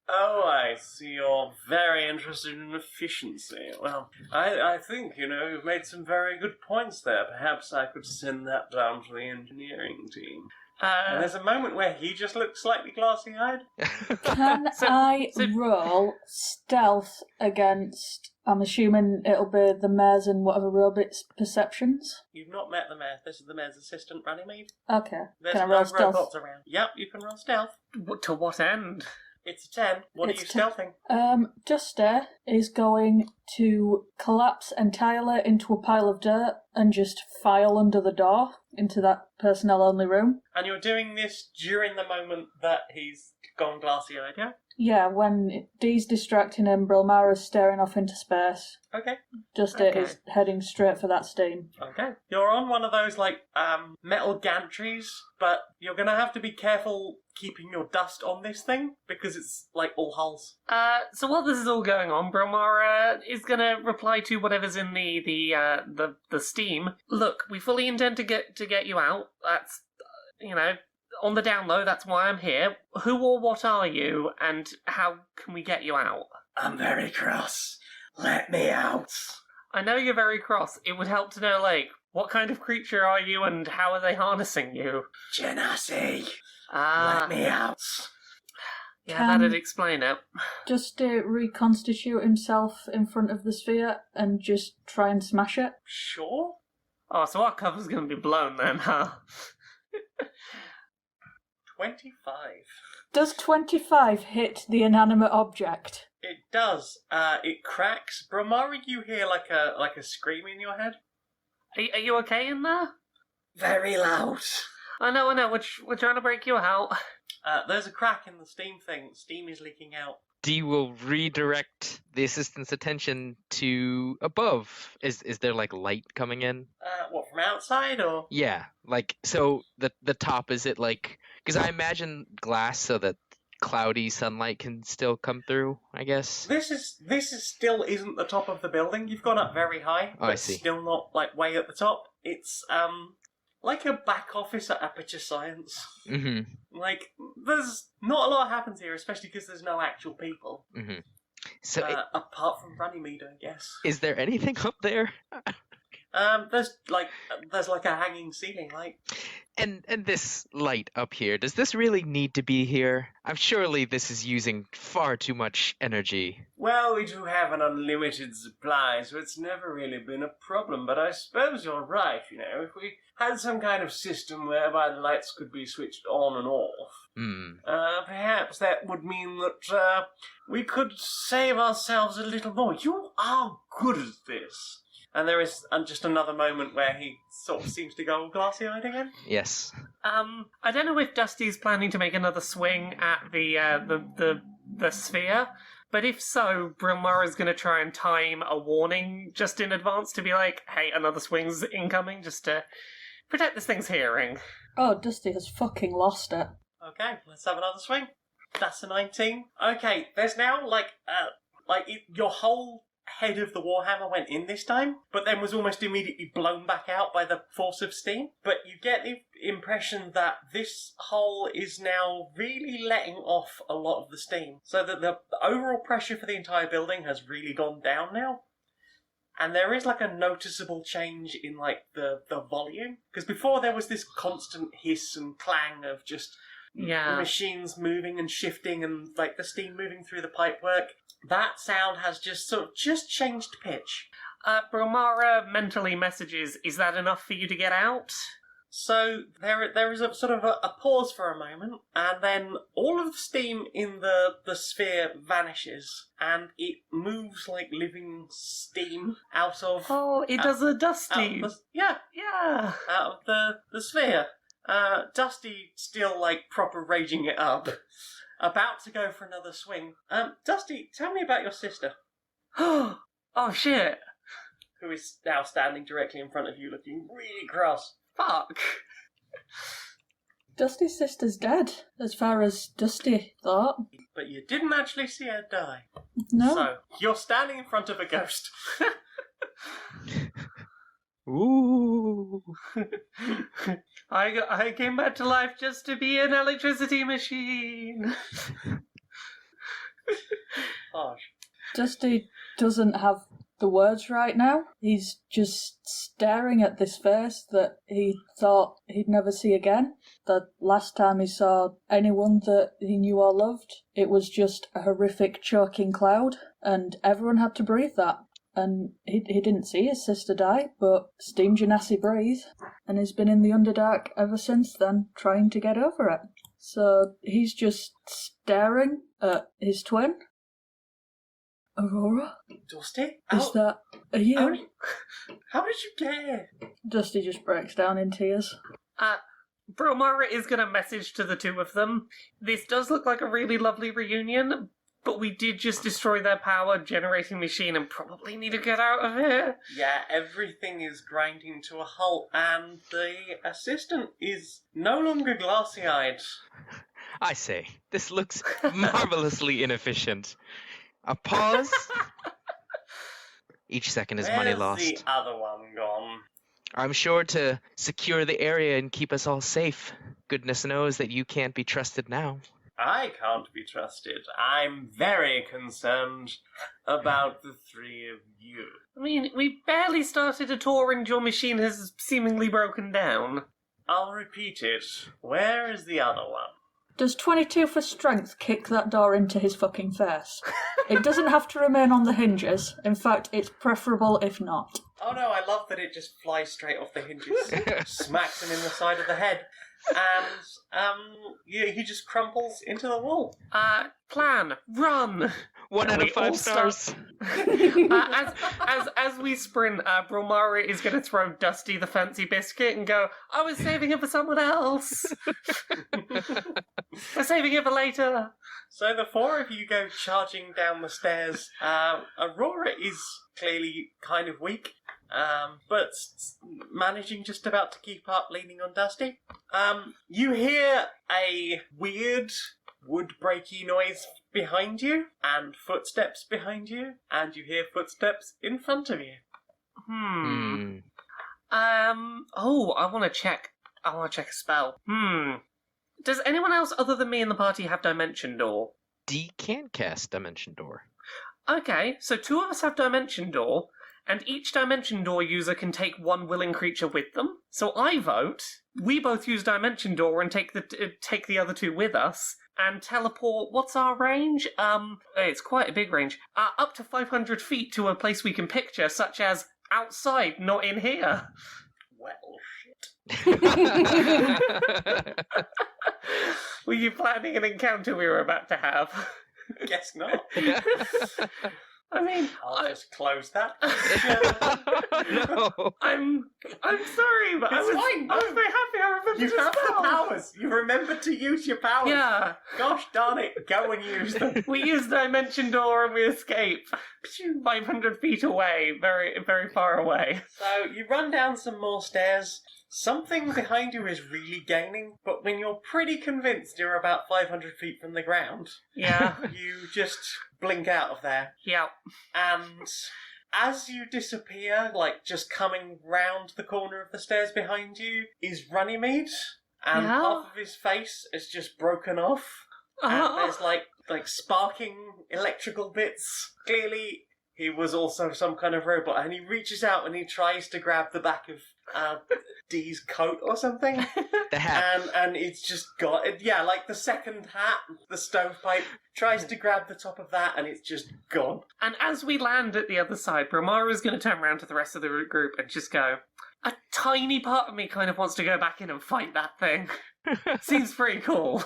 Oh, I see you're very interested in efficiency. Well, I think, you've made some very good points there. Perhaps I could send that down to the engineering team. And there's a moment where he just looks slightly glassy-eyed. Can I roll stealth against, I'm assuming it'll be the mayor's and whatever robot's perceptions? You've not met the mayor. This is the mayor's assistant, Runnymede. Okay. There's Can I no roll stealth? robots around. Yep, you can roll stealth. To what end? It's a 10. What It's are you stealthing? Dusty is going to collapse entirely into a pile of dirt and just file under the door into that personnel-only room. And you're doing this during the moment that he's gone glassy-eyed, yeah? Yeah, when Dee's distracting him, Brilmara's staring off into space. Okay. Dusty Okay. is heading straight for that steam. Okay. You're on one of those, metal gantries, but you're going to have to be careful keeping your dust on this thing, because it's, all holes. So while this is all going on, Brilmara is gonna reply to whatever's in the steam. Look, we fully intend to get you out. That's, on the down low, that's why I'm here. Who or what are you, and how can we get you out? I'm very cross. Let me out. I know you're very cross. It would help to know, what kind of creature are you, and how are they harnessing you? Genasi. Ah, Let me out. yeah, that'd explain it. Dusty reconstitute himself in front of the sphere and just try and smash it. Sure. Oh, so our cover's gonna be blown then, huh? 25. Does 25 hit the inanimate object? It does. It cracks. Brilmara, you hear like a scream in your head? Are you okay in there? Very loud. I know. We're trying to break you out. There's a crack in the steam thing. Steam is leaking out. Dee will redirect the assistant's attention to above. Is there light coming in? What, from outside or? Yeah, so the top, is it because I imagine glass so that cloudy sunlight can still come through, I guess. This is still isn't the top of the building. You've gone up very high, Oh, but I see. still not way at the top. It's like a back office at Aperture Science. Mm-hmm. There's not a lot happens here, especially because there's no actual people. Mm-hmm. So apart from Runnymede, I guess. is there anything up there? There's a hanging ceiling light. And this light up here, does this really need to be here? Surely this is using far too much energy. Well, we do have an unlimited supply, so it's never really been a problem, but I suppose you're right, if we had some kind of system whereby the lights could be switched on and off, perhaps that would mean that we could save ourselves a little more. You are good at this. And there is just another moment where he sort of seems to go glassy-eyed again. Yes. I don't know if Dusty's planning to make another swing at the sphere, but if so, Brilmara's going to try and time a warning just in advance to be like, hey, another swing's incoming, just to protect this thing's hearing. Oh, Dusty has fucking lost it. Okay, let's have another swing. That's a 19. Okay, there's now, your whole head of the Warhammer went in this time, but then was almost immediately blown back out by the force of steam. But you get the impression that this hole is now really letting off a lot of the steam, so that the overall pressure for the entire building has really gone down now. And there is a noticeable change in the volume, because before there was this constant hiss and clang of just machines moving and shifting and the steam moving through the pipework. That sound has just changed pitch. Brilmara mentally messages, is that enough for you to get out? So there is a sort of a pause for a moment, and then all of the steam in the sphere vanishes, and it moves like living steam out of... Oh, it does a Dusty. Yeah. Out of the sphere. Dusty still proper raging it up. About to go for another swing. Dusty, tell me about your sister. Oh, shit. Who is now standing directly in front of you looking really cross. Fuck. Dusty's sister's dead, as far as Dusty thought. But you didn't actually see her die. No. So, you're standing in front of a ghost. Ooh. I came back to life just to be an electricity machine. Gosh. Dusty doesn't have the words right now. He's just staring at this face that he thought he'd never see again. The last time he saw anyone that he knew or loved, it was just a horrific choking cloud, and everyone had to breathe that. And he didn't see his sister die, but Steam Genasi breathe, and he's been in the Underdark ever since then, trying to get over it. So he's just staring at his twin. Aurora? Dusty? Is that you? How did you get here? Dusty just breaks down in tears. Brilmara is going to message to the two of them. This does look like a really lovely reunion, but we did just destroy their power generating machine and probably need to get out of here. Yeah, everything is grinding to a halt, and the assistant is no longer glassy-eyed. I say, this looks marvelously inefficient. A pause. Each second is money Where's lost. the other one gone? I'm sure to secure the area and keep us all safe. Goodness knows that you can't be trusted now. I can't be trusted. I'm very concerned about the three of you. I mean, we barely started a tour and your machine has seemingly broken down. I'll repeat it. Where is the other one? Does 22 for strength kick that door into his fucking face? It doesn't have to remain on the hinges. In fact, it's preferable if not. Oh no, I love that it just flies straight off the hinges. Smacks him in the side of the head. And he just crumples into the wall. Plan, run! 1 out We of 5 all stars. As we sprint, Brilmara is going to throw Dusty the fancy biscuit and go, I was saving it for someone else. We're saving it for later. So the four of you go charging down the stairs. Aurora is clearly kind of weak, but managing just about to keep up, leaning on Dusty. You hear a weird wood-breaky noise behind you, and footsteps behind you, and you hear footsteps in front of you. I want to check. I want to check a spell. Does anyone else other than me in the party have Dimension Door? D can cast Dimension Door. Okay, so 2 of us have Dimension Door, and each Dimension Door user can take one willing creature with them. So I vote we both use Dimension Door and take the other 2 with us, and teleport. What's our range? It's quite a big range. Up to 500 feet to a place we can picture, such as outside, not in here. Well, shit. Were you planning an encounter we were about to have? Guess not. I mean, I'll just close that. No. I'm sorry, but I It's was fine, I was very happy I remembered You to have the spell. powers. You remembered to use your powers. Yeah, Gosh darn it, go and use them. we used Dimension Door and we escape 500 feet away, very, very far away. So you run down some more stairs. Something behind you is really gaining, but when you're pretty convinced you're about 500 feet from the ground, Yeah, you just blink out of there. yeah. And as you disappear, like just coming round the corner of the stairs behind you, is Runnymede, and Yeah. half of his face is just broken off, and there's like sparking electrical bits. Clearly, he was also some kind of robot, and he reaches out and he tries to grab the back of Dee's coat or something. The hat. And it's just got it. Yeah, like the second hat, the stovepipe, tries to grab the top of that, and it's just gone. And as we land at the other side, Brilmara is going to turn around to the rest of the group and just go, a tiny part of me kind of wants to go back in and fight that thing. Seems pretty cool.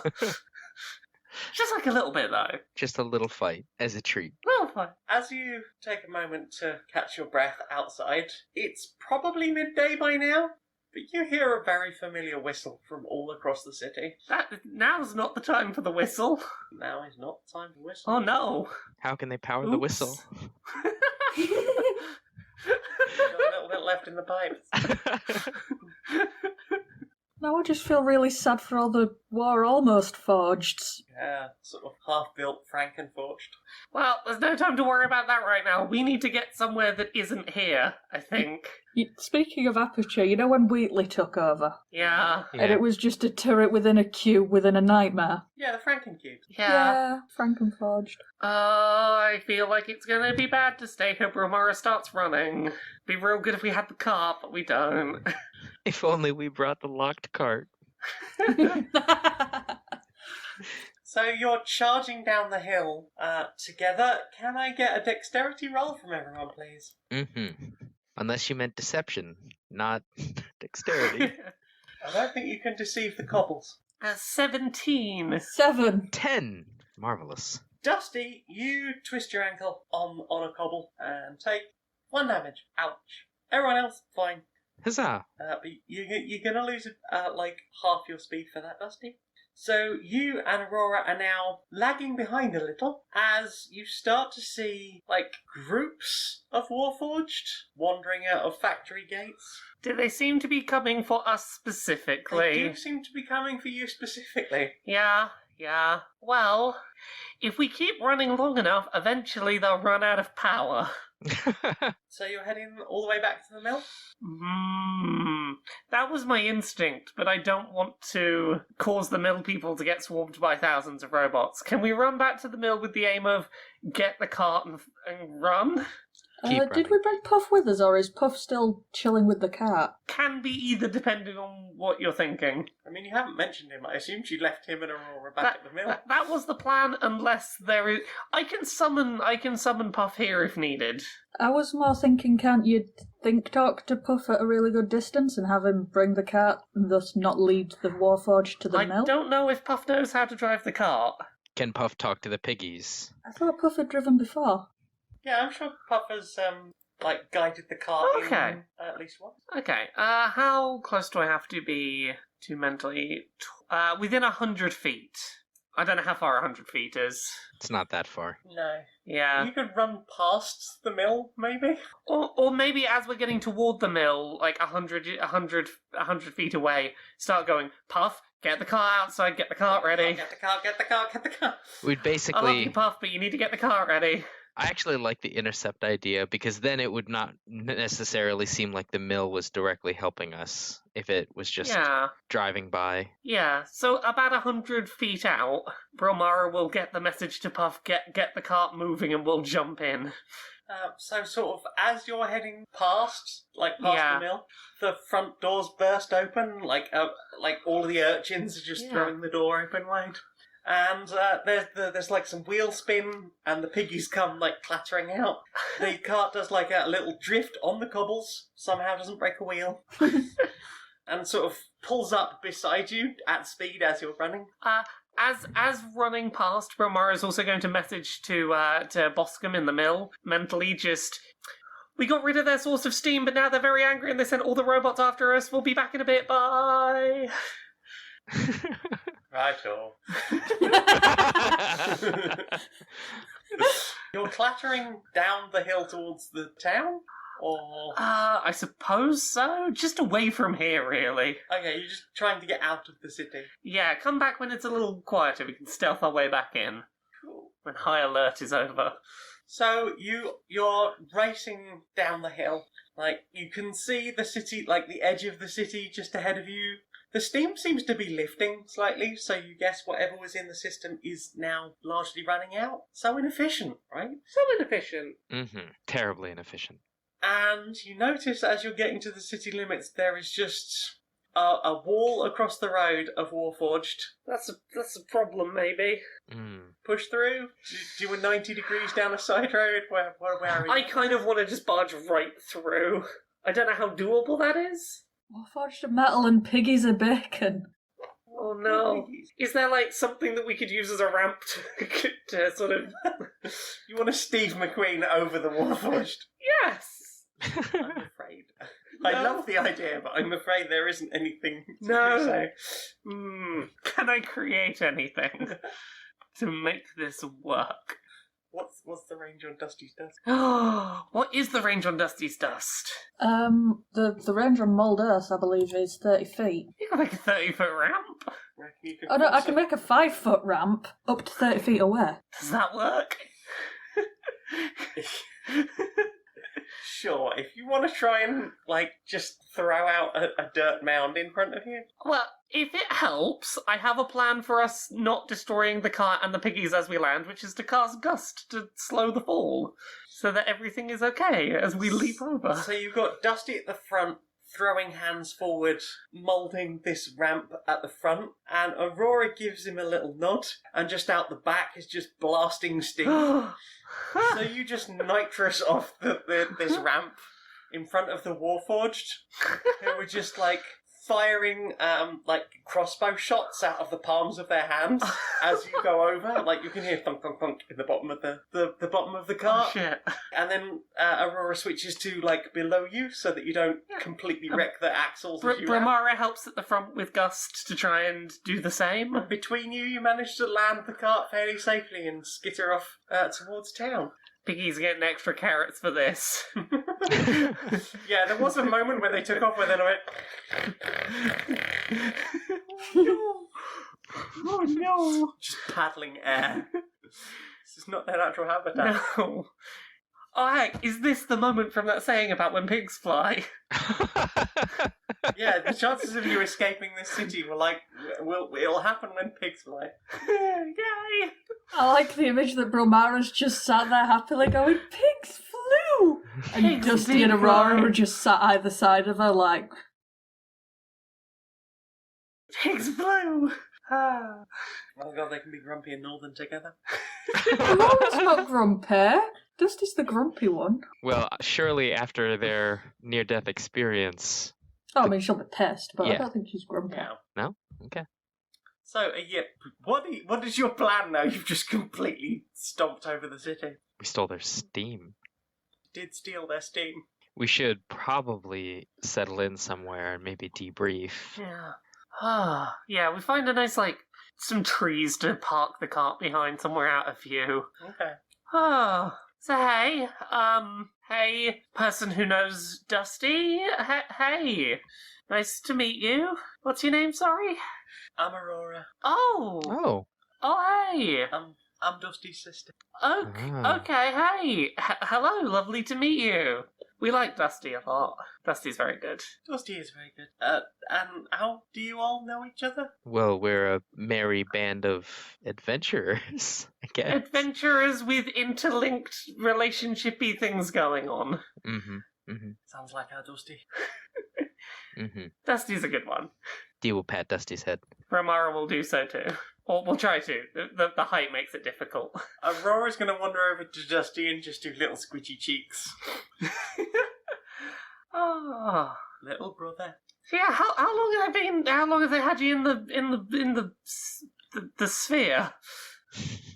Just like a little bit, though. Just a little fight as a treat. Well, fine. As you take a moment to catch your breath outside, it's probably midday by now, but you hear a very familiar whistle from all across the city. Now's not the time for the whistle. Now is not the time to whistle. Oh, no. How can they power the Oops. whistle? Got a little bit left in the pipes. Now I just feel really sad for all the war almost forged. sort of half-built Frankenforged. Well, there's no time to worry about that right now. We need to get somewhere that isn't here, I think. Speaking of aperture, you know when Wheatley took over? Yeah. And it was just a turret within a cube within a nightmare? Yeah, the Frankencube. Yeah. Frankenforged. I feel like it's gonna be bad to stay here. Brilmara starts running. Be real good if we had the car, but we don't. If only we brought the locked cart. So you're charging down the hill together. Can I get a dexterity roll from everyone, please? Unless you meant deception, not dexterity. I don't think you can deceive the cobbles. 17. 7. 10. Marvelous. Dusty, you twist your ankle on a cobble and take 1 damage. Ouch. Everyone else, fine. Huzzah. But you're going to lose like half your speed for that, Dusty. So you and Aurora are now lagging behind a little as you start to see like groups of Warforged wandering out of factory gates. Do they seem to be coming for us specifically? They do seem to be coming for you specifically. Yeah. Well, if we keep running long enough, eventually they'll run out of power. So you're heading all the way back to the mill? That was my instinct, but I don't want to cause the mill people to get swarmed by thousands of robots. Can we run back to the mill with the aim of get the cart and run? Did we bring Puff with us, or is Puff still chilling with the cat? Can be either, depending on what you're thinking. I mean, you haven't mentioned him. I assumed you left him and Aurora back at the mill. That was the plan, unless there is... I can summon Puff here if needed. I was more thinking, can't you talk to Puff at a really good distance and have him bring the cart and thus not lead the Warforged to the mill? I don't know if Puff knows how to drive the cart. Can Puff talk to the piggies? I thought Puff had driven before. Yeah, I'm sure Puff has guided the cart in at least once. Okay. How close do I have to be to mentally? Within 100 feet. I don't know how far 100 feet is. It's not that far. No. Yeah. You could run past the mill, maybe? Or maybe as we're getting toward the mill, like 100 feet away, start going, Puff, get the car outside, get the cart ready. Get the car. We'd I love basically... you, Puff, but you need to get the cart ready. I actually like the intercept idea because then it would not necessarily seem like the mill was directly helping us if it was just driving by. Yeah, so about 100 feet out, Brilmara will get the message to Puff, get the cart moving and we'll jump in. So sort of as you're heading past the mill, the front doors burst open, like all of the urchins are just throwing the door open wide. And there's like some wheel spin, and the piggies come like clattering out. The cart does like a little drift on the cobbles, somehow doesn't break a wheel, and sort of pulls up beside you at speed as you're running. As running past, Brilmara is also going to message to Boscom in the mill, mentally just... We got rid of their source of steam, but now they're very angry and they sent all the robots after us. We'll be back in a bit, bye! Right-o. You're clattering down the hill towards the town? Or... I suppose so. Just away from here, really. Okay, you're just trying to get out of the city. Yeah, come back when it's a little quieter. We can stealth our way back in. Cool. When high alert is over. So you're racing down the hill. Like, you can see the city, like the edge of the city just ahead of you. The steam seems to be lifting slightly, so you guess whatever was in the system is now largely running out. So inefficient, right? So inefficient. Terribly inefficient. And you notice as you're getting to the city limits, there is just a wall across the road of Warforged. That's a problem, maybe. Push through? Do a 90 degrees down a side road? Where are we? I kind of want to just barge right through. I don't know how doable that is. Warforged of metal and piggies of bacon. Oh no. Is there like something that we could use as a ramp to sort of... You want a Steve McQueen over the Warforged? Yes! I'm afraid. No. I love the idea, but I'm afraid there isn't anything to do so. Can I create anything to make this work? What's the range on Dusty's dust? What is the range on Dusty's dust? The range on Mold Earth, I believe, is 30 feet. You can make a 30-foot ramp. Reckon you could Oh no, I cross can it? make a 5-foot ramp up to 30 feet away. Does that work? Sure, if you want to try and, just throw out a dirt mound in front of you. Well, if it helps, I have a plan for us not destroying the cart and the piggies as we land, which is to cast Gust to slow the fall, so that everything is okay as we leap over. So you've got Dusty at the front, throwing hands forward, moulding this ramp at the front, and Aurora gives him a little nod, and just out the back is just blasting steam. So you just nitrous off this ramp in front of the Warforged, who were just firing crossbow shots out of the palms of their hands as you go over. You can hear thunk thunk thunk in the bottom of the bottom of the cart. Oh, shit. And then Aurora switches to below you so that you don't completely wreck the axles. as you land. Brilmara helps at the front with Gust to try and do the same. Between you manage to land the cart fairly safely and skitter off towards town. Piggies getting extra carrots for this. Yeah, there was a moment where they took off where they went... Oh no! just paddling air. This is not their natural habitat. No. Oh heck, is this the moment from that saying about when pigs fly? Yeah, the chances of you escaping this city were it'll happen when pigs fly. Yay! I like the image that Brilmara's just sat there happily going, pigs flew! And Pigs Dusty did and Aurora fly. were just sat either side of her like, Pigs flew! Oh god, they can be grumpy and northern together. Aurora's not grumpy. Dusty's the grumpy one. Well, surely after their near-death experience. Oh, I mean, she'll be pissed, but I Yeah. don't think she's grumpy. Yeah. No? Okay. So, what is your plan now? You've just completely stomped over the city. We stole their steam. Did steal their steam. We should probably settle in somewhere and maybe debrief. Yeah. Yeah, we find a nice, some trees to park the cart behind somewhere out of view. Okay. So hey, person who knows Dusty. Hey, nice to meet you. What's your name, sorry? I'm Aurora. Oh, hey. I'm Dusty's sister. Okay, hey. Hello, lovely to meet you. We like Dusty a lot. Dusty's very good. Dusty is very good. And how do you all know each other? Well, we're a merry band of adventurers, I guess. Adventurers with interlinked relationshipy things going on. Sounds like our Dusty. Dusty's a good one. Dee will pat Dusty's head. Brilmara will do so too. Or we'll try to. The height makes it difficult. Aurora's going to wander over to Dusty and just do little squidgy cheeks. Oh. Little brother. Yeah, how long have they been? How long have they had you in the sphere?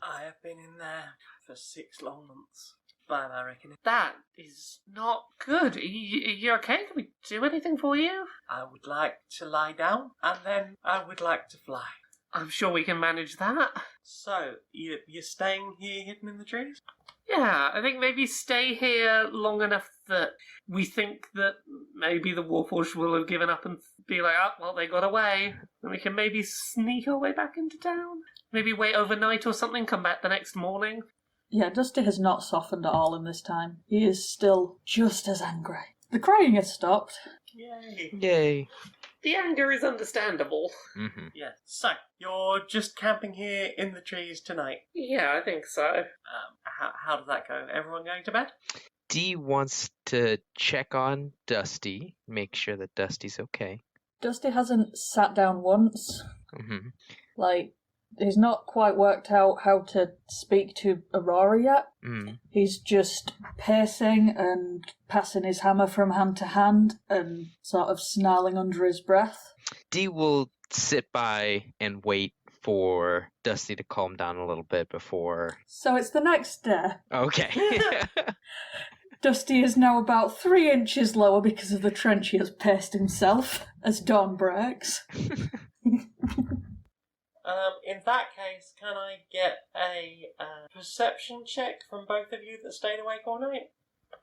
I have been in there for 6 long months. By my reckoning. That is not good. You okay? Can we do anything for you? I would like to lie down, and then I would like to fly. I'm sure we can manage that. So, you're staying here hidden in the trees? Yeah, I think maybe stay here long enough that we think that maybe the Warforged will have given up and be like, oh, well, they got away. And we can maybe sneak our way back into town. Maybe wait overnight or something, come back the next morning. Yeah, Dusty has not softened at all in this time. He is still just as angry. The crying has stopped. Yay. Yay. The anger is understandable. Yeah. So, you're just camping here in the trees tonight? Yeah, I think so. How did that go? Everyone going to bed? Dee wants to check on Dusty, make sure that Dusty's okay. Dusty hasn't sat down once. Mm-hmm. He's not quite worked out how to speak to Aurora yet. He's just pacing and passing his hammer from hand to hand and sort of snarling under his breath. Dee will sit by and wait for Dusty to calm down a little bit before... So it's the next day. Okay. Dusty is now about 3 inches lower because of the trench he has paced himself as dawn breaks. In that case, can I get a perception check from both of you that stayed awake all night?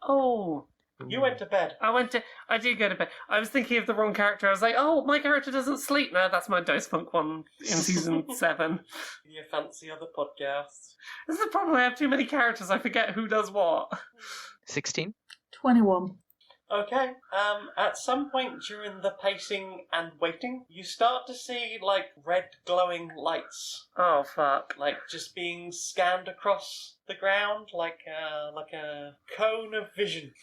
Oh, You went to bed. I did go to bed. I was thinking of the wrong character. I was like, oh, my character doesn't sleep. No, that's my Dice Punk one in season 7. You fancy other podcasts? This is the problem. I have too many characters. I forget who does what. 16? 21. Okay. At some point during the pacing and waiting, you start to see, like, red glowing lights. Oh, fuck. Like, just being scanned across the ground, like a cone of vision.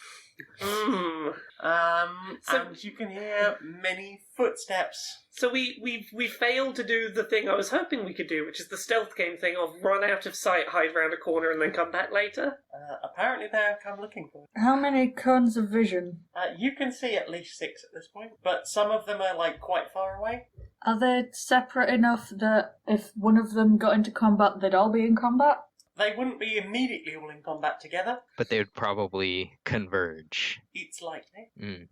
Mm. And you can hear many footsteps. So we failed to do the thing I was hoping we could do, which is the stealth game thing of run out of sight, hide around a corner, and then come back later. Apparently they're come looking for it. How many cones of vision? You can see at least 6 at this point, but some of them are, like, quite far away. Are they separate enough that if one of them got into combat, they'd all be in combat? They wouldn't be immediately all in combat together. But they would probably converge. It's likely. Mm.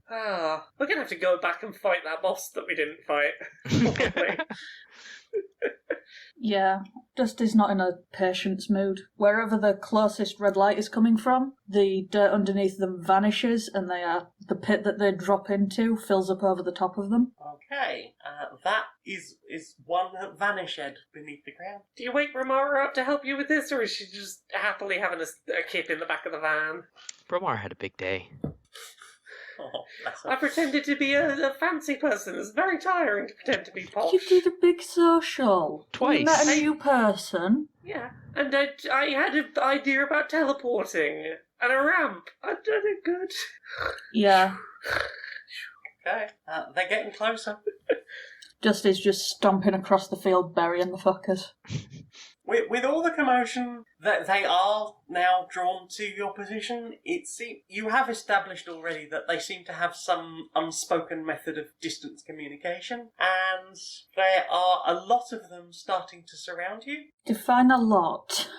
We're gonna have to go back and fight that boss that we didn't fight. Probably. Yeah, Dusty's not in a patience mood. Wherever the closest red light is coming from, the dirt underneath them vanishes, and the pit that they drop into fills up over the top of them. Okay, that is one vanished beneath the ground. Do you wake Brilmara up to help you with this, or is she just happily having a kip in the back of the van? Brilmara had a big day. Oh, bless her. I pretended to be a fancy person. It's very tiring to pretend to be posh. You did a big social. Twice. You met a new person. Yeah, and I had an idea about teleporting and a ramp. I've done it good. Yeah, Okay, they're getting closer. Dusty's just stomping across the field, burying the fuckers. With all the commotion that they are now drawn to your position, you have established already that they seem to have some unspoken method of distance communication, and there are a lot of them starting to surround you. Define a lot.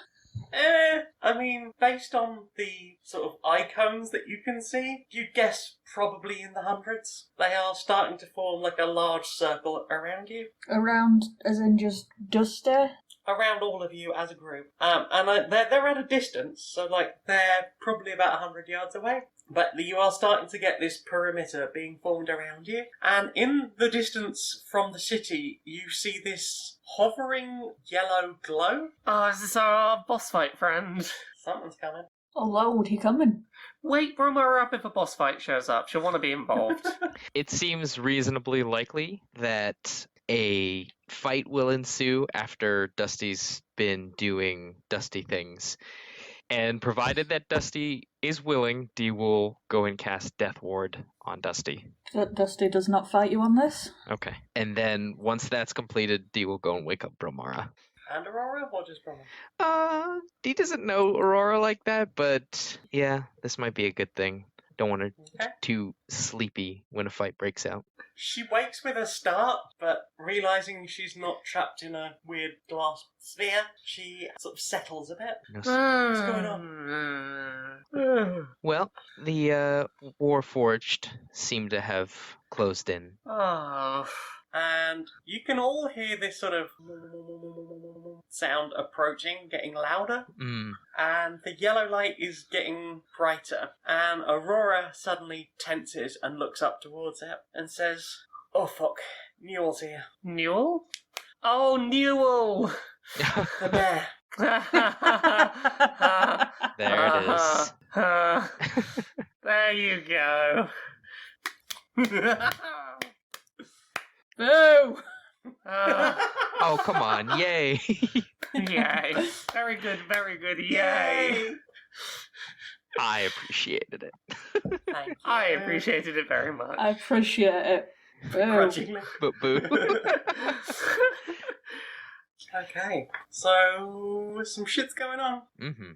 I mean, based on the sort of icons that you can see, you'd guess probably in the hundreds. They are starting to form like a large circle around you. Around, as in just Dusty? Around all of you as a group. And they're at a distance, so like they're probably about 100 yards away. But you are starting to get this perimeter being formed around you. And in the distance from the city, you see this hovering yellow glow. Oh, is this our boss fight, friend? Something's coming. Oh Lord, he coming. Wake Brilmara up if a boss fight shows up. She'll want to be involved. It seems reasonably likely that a fight will ensue after Dusty's been doing Dusty things. And provided that Dusty is willing, Dee will go and cast Death Ward on Dusty. Dusty does not fight you on this? Okay. And then once that's completed, Dee will go and wake up Brilmara. And Aurora, what is Brilmara? Dee doesn't know Aurora like that, but yeah, this might be a good thing. Don't want her too sleepy when a fight breaks out. She wakes with a start, but realising she's not trapped in a weird glass sphere, she sort of settles a bit. Yes. What's going on? Well, the Warforged seem to have closed in. Oh. And you can all hear this sort of sound approaching, getting louder. Mm. And the yellow light is getting brighter. And Aurora suddenly tenses and looks up towards it and says, "Oh fuck, Newell's here." Newell? Oh, Newell! The bear. There it is. There you go. Boo! Oh, come on. Yay. Yay. Very good, yay. I appreciated it. Thank you. I appreciated it very much. I appreciate it. Boo. Grudgingly. But boo. Okay, so some shit's going on. Mm-hmm.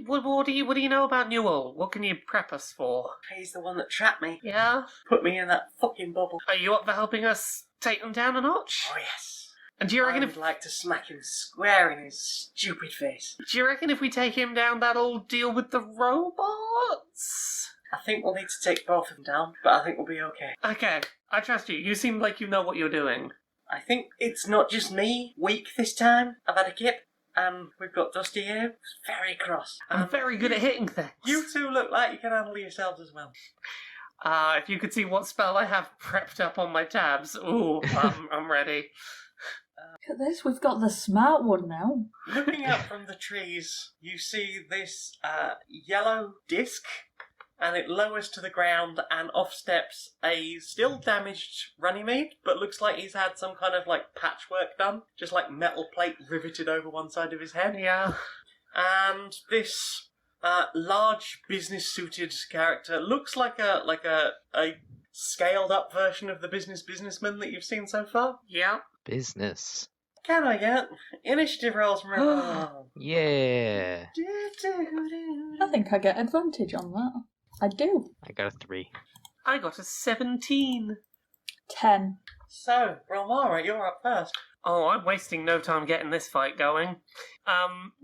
What do you know about Newell? What can you prep us for? He's the one that trapped me. Yeah? Put me in that fucking bubble. Are you up for helping us take them down a notch? Oh yes. And do you I reckon would like to smack him square in his stupid face. if we take him down that'll deal with the robots? I think we'll need to take both of them down, but I think we'll be okay. Okay, I trust you. You seem like you know what you're doing. I think it's not just me weak this time. I've had a kip. And we've got Dusty here, who's very cross. I'm very good at hitting things. You two look like you can handle yourselves as well. If you could see what spell I have prepped up on my tabs. Ooh, I'm ready. Look at this, we've got the smart one now. Looking up from the trees, you see this yellow disc, and it lowers to the ground, and off steps a still damaged Runnymede, but looks like he's had some kind of like patchwork done, just like metal plate riveted over one side of his head. Yeah. And this large business-suited character looks like a scaled up version of the businessman that you've seen so far. Yeah. Business. Can I get initiative rolls from everyone? Yeah. I think I get advantage on that. I do. I got a 3. I got a 17. 10. So, Brilmara, you're up first. Oh, I'm wasting no time getting this fight going.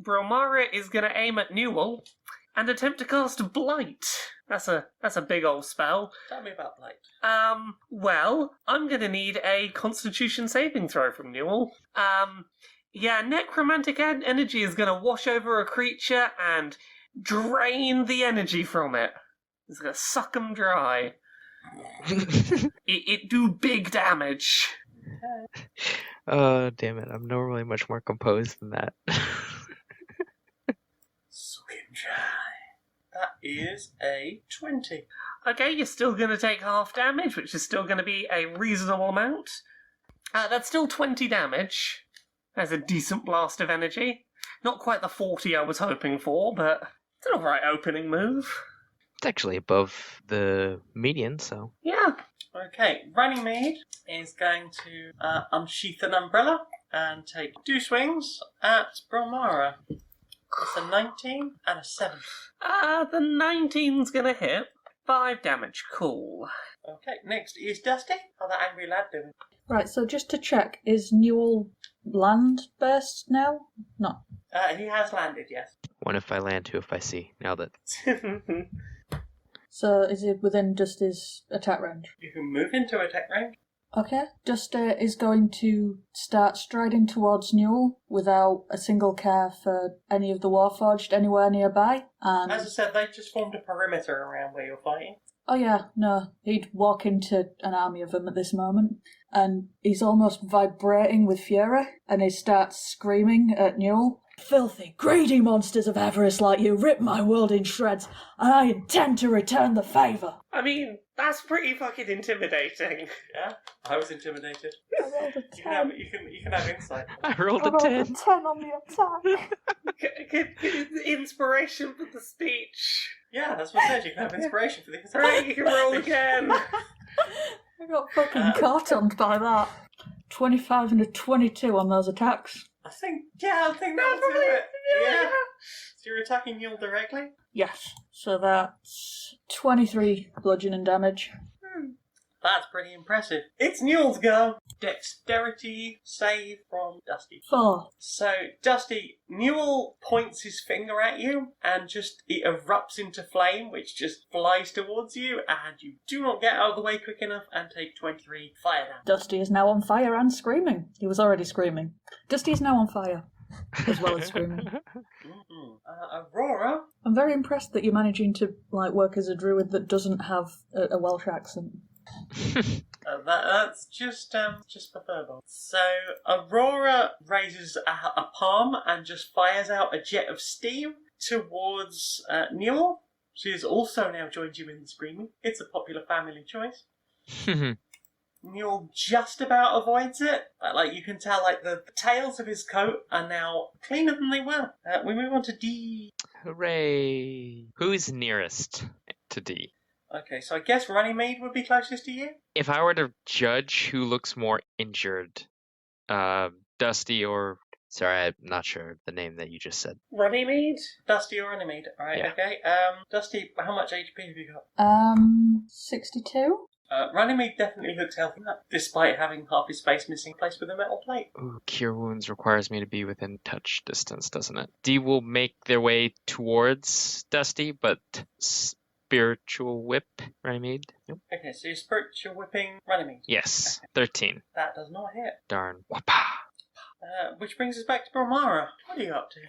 Brilmara is going to aim at Newell and attempt to cast Blight. That's a big old spell. Tell me about Blight. Well, I'm going to need a Constitution saving throw from Newell. Yeah, necromantic energy is going to wash over a creature and drain the energy from it. It's going to suck them dry. It do big damage. Oh, damn it. I'm normally much more composed than that. Suck him dry. That is a 20. Okay, you're still going to take half damage, which is still going to be a reasonable amount. That's still 20 damage. That's a decent blast of energy. Not quite the 40 I was hoping for, but it's an alright opening move. It's actually above the median, so. Yeah. Okay, Runnymede is going to unsheath an umbrella and take 2 swings at Brilmara. It's a 19 and a 7. The 19's going to hit. 5 damage. Cool. Okay, next is Dusty. How that angry lad doing? Right, so just to check, is Newell land-based now? No. He has landed, yes. 1 if I land, 2 if I see. Now that. So is it within Dusty's attack range? You can move into attack range. Okay. Dusty is going to start striding towards Newell without a single care for any of the Warforged anywhere nearby. And As I said, they just formed a perimeter around where you're fighting. oh yeah, no, he'd walk into an army of them at this moment, and he's almost vibrating with fury, and he starts screaming at Newell. Filthy, greedy monsters of avarice like you rip my world in shreds, and I intend to return the favour. I mean, that's pretty fucking intimidating. Yeah, I was intimidated. I rolled a You can have insight. I rolled a 10. 10 on the attack. Inspiration for the speech. Yeah, that's what I said. You can have inspiration for the attack. Right, you can roll again. I got fucking cartoned by that. 25 and a 22 on those attacks. I think that'll do it. Yeah. So you're attacking Newell directly? Yes, so that's 23 bludgeoning damage. That's pretty impressive. It's Newell's go. Dexterity save from Dusty. 4. So, Dusty, Newell points his finger at you, and it erupts into flame, which just flies towards you, and you do not get out of the way quick enough and take 23 fire damage. Dusty is now on fire and screaming. He was already screaming. Dusty is now on fire, as well as screaming. Aurora? I'm very impressed that you're managing to work as a druid that doesn't have a Welsh accent. That's just for Furball. So Aurora raises a palm and just fires out a jet of steam towards Newell. She has also now joined you in the screaming. It's a popular family choice. Newell just about avoids it. You can tell, the tails of his coat are now cleaner than they were. We move on to D. Hooray! Who's nearest to D? Okay, so I guess Runnymede would be closest to you? If I were to judge who looks more injured, Dusty or... Sorry, I'm not sure the name that you just said. Runnymede? Dusty or Runnymede. Alright, Yeah. okay. Dusty, how much HP have you got? 62? Runnymede definitely looks healthy, despite having half his face missing, placed with a metal plate. Ooh, Cure Wounds requires me to be within touch distance, doesn't it? D will make their way towards Dusty, but Spiritual Whip, Runnymede? Nope. Okay, so you're spiritual whipping Runnymede. Yes, 13. That does not hit. Darn. Wapa! Which brings us back to Brilmara. What are you up to?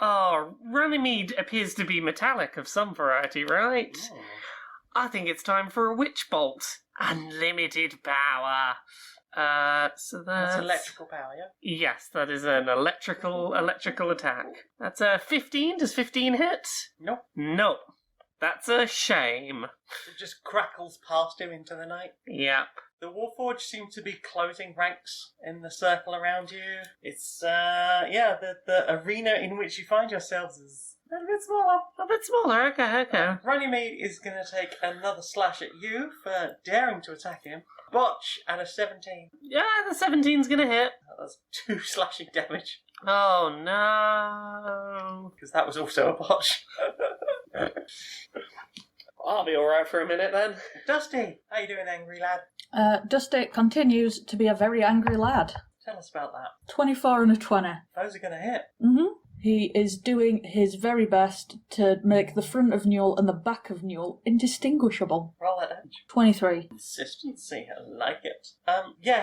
Oh, Runnymede appears to be metallic of some variety, right? Oh. I think it's time for a witch bolt. Unlimited power. So That's electrical power, yeah? Yes, that is an electrical attack. That's a 15. Does 15 hit? Nope. No. That's a shame. It just crackles past him into the night. Yep. The Warforged seem to be closing ranks in the circle around you. It's, the arena in which you find yourselves is a bit smaller. A bit smaller, okay. Runnymede is going to take another slash at you for daring to attack him. Botch and a 17. Yeah, the 17's gonna hit. That's 2 slashing damage. Oh no. Because that was also a botch. I'll be alright for a minute then. Dusty, how you doing, angry lad? Dusty continues to be a very angry lad. Tell us about that. 24 and a 20. Those are going to hit. Mm-hmm. He is doing his very best to make the front of Newell and the back of Newell indistinguishable. Roll that damage. 23. Consistency, I like it.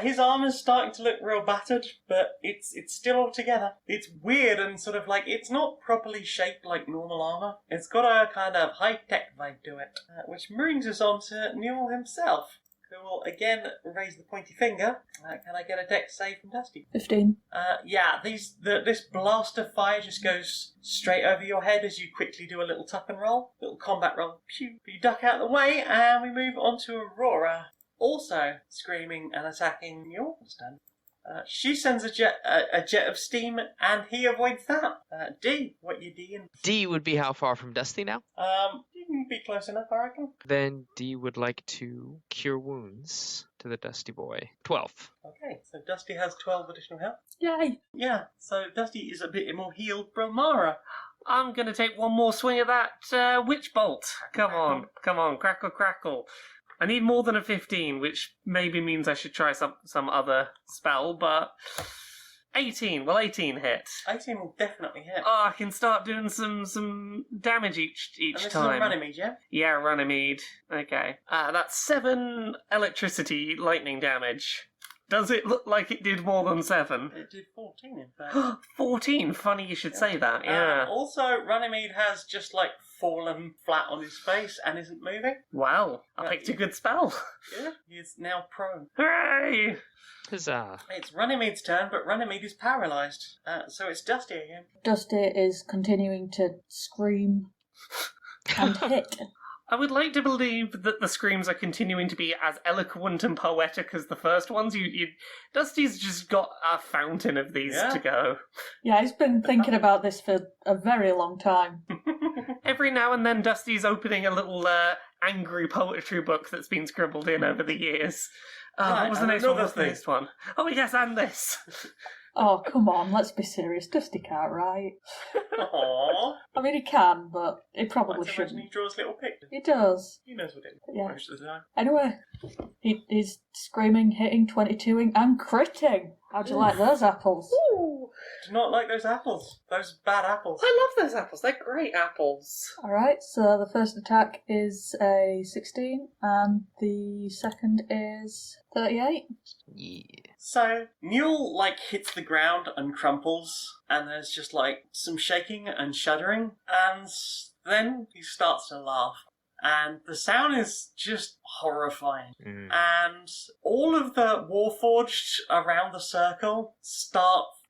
His armour's starting to look real battered, but it's still all together. It's weird and sort of like, it's not properly shaped like normal armour. It's got a kind of high-tech vibe to it. Which brings us on to Newell himself, who will again raise the pointy finger. Can I get a dex save from Dusty? 15. This blast of fire just goes straight over your head as you quickly do a little tuck and roll, little combat roll. Pew! You duck out of the way, and we move on to Aurora, also screaming and attacking your stand. She sends a jet of steam, and he avoids that. D, what you D? D would be how far from Dusty now? You can be close enough, I reckon. Then D would like to cure wounds to the Dusty boy. 12. Okay, so Dusty has 12 additional health. Yay! Yeah, so Dusty is a bit more healed. Brilmara. I'm gonna take one more swing at that witch bolt. Come on, crackle. I need more than a 15, which maybe means I should try some other spell, but 18. Will 18 hit? 18 will definitely hit. Oh, I can start doing some damage each and this time. is a Runnymede, yeah? Yeah, Runnymede. Okay. That's 7 electricity lightning damage. Does it look like it did more than 7? It did 14, in fact. 14? Funny you should say that, yeah. Also, Runnymede has just, fallen flat on his face and isn't moving. Wow, I picked a good spell. Yeah, he is now prone. Hooray! Huzzah. It's Runnymede's turn, but Runnymede is paralysed. So it's Dusty again. Dusty is continuing to scream and hit. I would like to believe that the screams are continuing to be as eloquent and poetic as the first ones. Dusty's just got a fountain of these to go. Yeah, he's been thinking about this for a very long time. Every now and then Dusty's opening a little angry poetry book that's been scribbled in over the years. What was the next one? Oh yes, and this. Oh, come on, let's be serious. Dusty can't write. Aww. I mean, he can, but he probably He shouldn't. draws little pictures. He does. He knows what it is Yeah. most of the time. Anyway, he's screaming, hitting, 22ing, and critting. How'd you like those apples? Ooh, Do not like those apples. Those bad apples. I love those apples. They're great apples. Alright, so the first attack is a 16, and the second is 38. Yeah. So, Newell, hits the ground and crumples, and there's just, some shaking and shuddering, and then he starts to laugh. And the sound is just horrifying. Mm. And all of the Warforged around the circle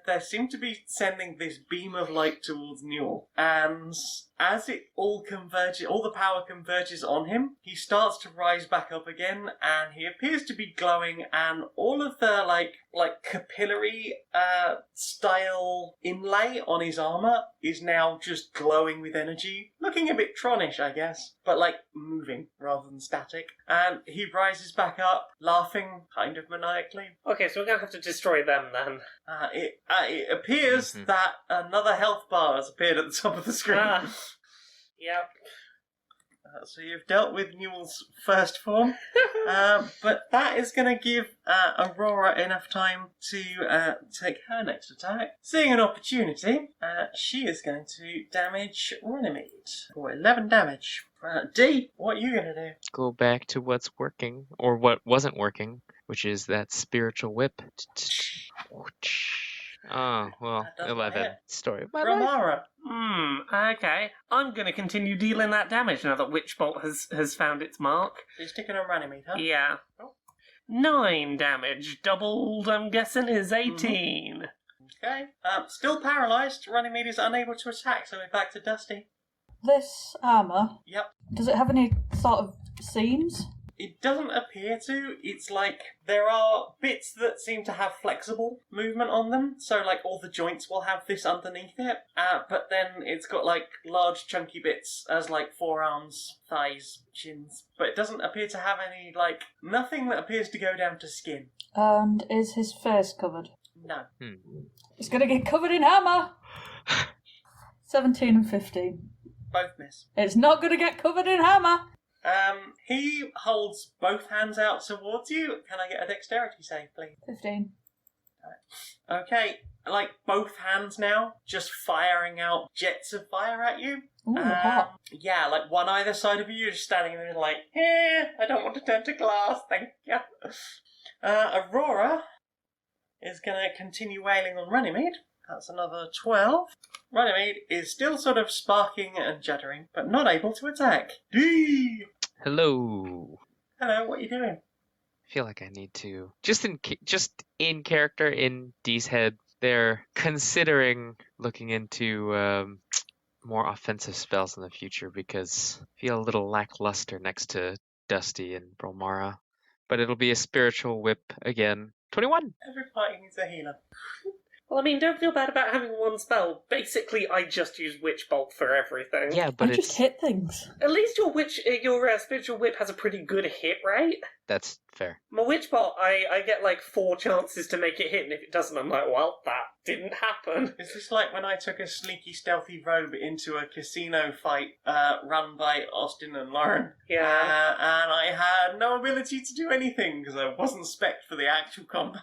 they seem to be sending this beam of light towards Newell. And as it all the power converges on him, he starts to rise back up again, and he appears to be glowing, and all of the, capillary style inlay on his armour is now just glowing with energy. Looking a bit Tronish, I guess, but, moving rather than static. And he rises back up, laughing kind of maniacally. Okay, so we're going to have to destroy them then. It appears that another health bar has appeared at the top of the screen. Yep. So you've dealt with Newell's first form, but that is going to give Aurora enough time to take her next attack. Seeing an opportunity, she is going to damage Runnymede for 11 damage. D, what are you going to do? Go back to what's working, or what wasn't working, which is that spiritual whip. Oh, well, That doesn't 11. hit. Story of my life. Brilmara. Okay. I'm going to continue dealing that damage now that Witch Bolt has found its mark. So you're sticking on Runnymede, huh? Yeah. Oh. 9 damage. Doubled, I'm guessing, is 18. Okay. Still paralysed. Runnymede is unable to attack, so we're back to Dusty. This armour, Yep. does it have any sort of seams? It doesn't appear to. It's like there are bits that seem to have flexible movement on them. So like all the joints will have this underneath it. But then it's got like large chunky bits as like forearms, thighs, shins. But it doesn't appear to have any like nothing that appears to go down to skin. And is his face covered? No. It's going to get covered in hammer! 17 and 15. Both miss. It's not going to get covered in hammer! He holds both hands out towards you. Can I get a dexterity save, please? 15. Okay, like both hands now, just firing out jets of fire at you. Ooh, hot. Yeah, like one either side of you. You're just standing in the middle like, I don't want to turn to glass, thank you. Aurora is going to continue wailing on Runnymede. That's another 12. Runnymede is still sort of sparking and juddering, but not able to attack. Dee! Hello. Hello, what are you doing? I feel like I need to just in character in Dee's head. They're considering looking into more offensive spells in the future because I feel a little lackluster next to Dusty and Brilmara. But it'll be a spiritual whip again. 21. Every party needs a healer. Well, I mean, don't feel bad about having one spell. Basically, I just use Witch Bolt for everything. Yeah, but I just hit things. At least your spiritual whip has a pretty good hit rate. that's fair. My Witch Bolt, I get like 4 chances to make it hit, and if it doesn't, I'm like, well, that didn't happen. Is this like when I took a sneaky, stealthy robe into a casino fight run by Austin and Lauren? Yeah. And I had no ability to do anything because I wasn't spec'd for the actual combat.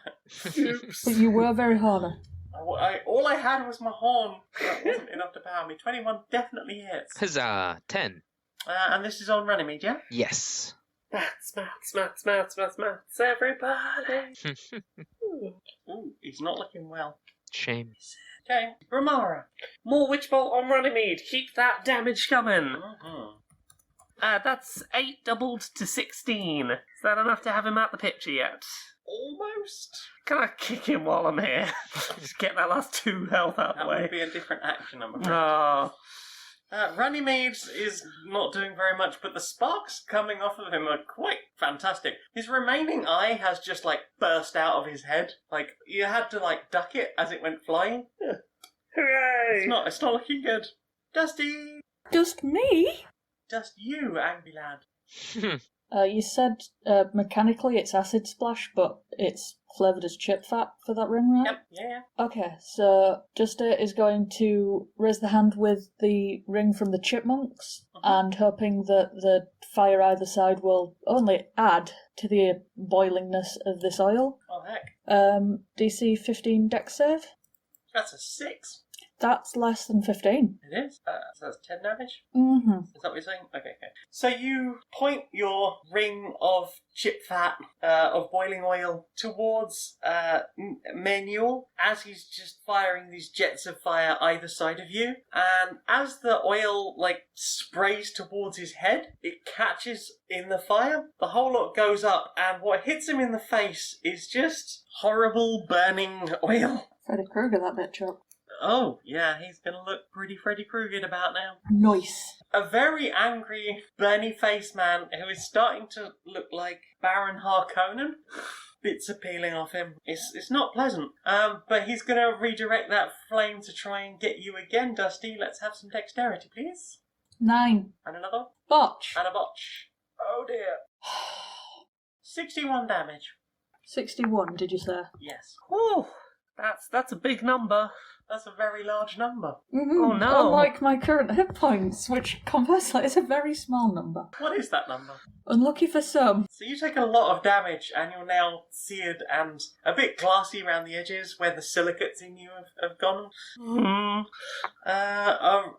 Oops. But you were very harder. All I had was my horn. That wasn't enough to power me. 21 definitely hits. Huzzah. 10. And this is on Runnymede, yeah? Yes. Maths, everybody. Ooh, he's not looking well. Shame. Okay, Brilmara. More Witch Bolt on Runnymede. Keep that damage coming. Mm-hmm. That's 8 doubled to 16. Is that enough to have him out the picture yet? Almost. Can I kick him while I'm here? Just get that last 2 health out That the way. would be a different action, I'm afraid. Oh. Runnymede is not doing very much, but the sparks coming off of him are quite fantastic. His remaining eye has just, like, burst out of his head. Like, you had to, like, duck it as it went flying. Hooray! It's not looking good. Dusty! Just me? Just you, angry lad. You said mechanically it's acid splash, but it's flavoured as chip fat for that ring, right? Yep, yeah. Okay, so Dusty is going to raise the hand with the ring from the chipmunks and hoping that the fire either side will only add to the boilingness of this oil. Oh, heck. DC 15 dex save. That's a 6. That's less than 15. It is? So that's 10 damage? Mm-hmm. Is that what you're saying? Okay. So you point your ring of chip fat, of boiling oil, towards Manuel as he's just firing these jets of fire either side of you. And as the oil, sprays towards his head, it catches in the fire. The whole lot goes up, and what hits him in the face is just horrible burning oil. Freddy Krueger, that bitch up. Oh, yeah, he's going to look pretty Freddy Krueger about now. Nice. A very angry, burny-faced man who is starting to look like Baron Harkonnen. Bits are peeling off him. It's not pleasant. But he's going to redirect that flame to try and get you again, Dusty. Let's have some dexterity, please. 9. And another. Botch. And a botch. Oh, dear. 61 damage. 61, did you say? Yes. Whew. That's a big number. That's a very large number. Mm-hmm. Oh, no. Unlike my current hit points, which conversely is a very small number. What is that number? Unlucky for some. So you take a lot of damage and you're now seared and a bit glassy around the edges where the silicates in you have gone.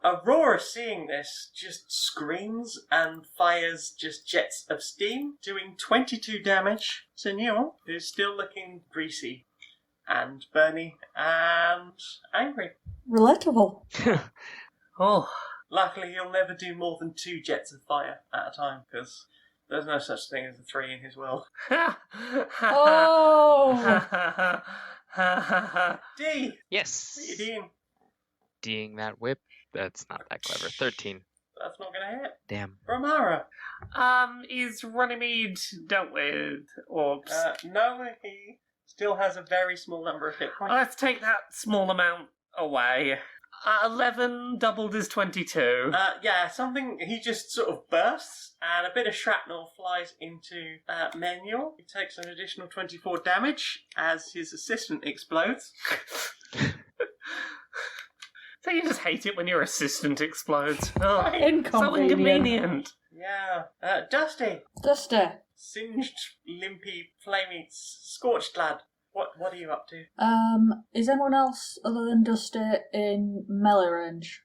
Aurora, seeing this, just screams and fires just jets of steam, doing 22 damage to Newell, who's still looking greasy. and Bernie and angry. Relatable. Oh, Luckily, he'll never do more than 2 jets of fire at a time, because there's no such thing as a 3 in his world. Oh! D! Yes. What are you doing? D'ing that whip. That's not that clever. 13. That's not going to hit. Damn. Brilmara. Is Runnymede dealt with orbs? No, he still has a very small number of hit points. Let's take that small amount away. 11 doubled is 22. Yeah, something, he just sort of bursts, and a bit of shrapnel flies into Manuel. He takes an additional 24 damage as his assistant explodes. So you just hate it when your assistant explodes. Oh, so Inconvenient. inconvenient. Yeah. Dusty. Dusty. Singed, limpy, flamey, scorched lad. What are you up to? Is anyone else other than Dusty in melee range?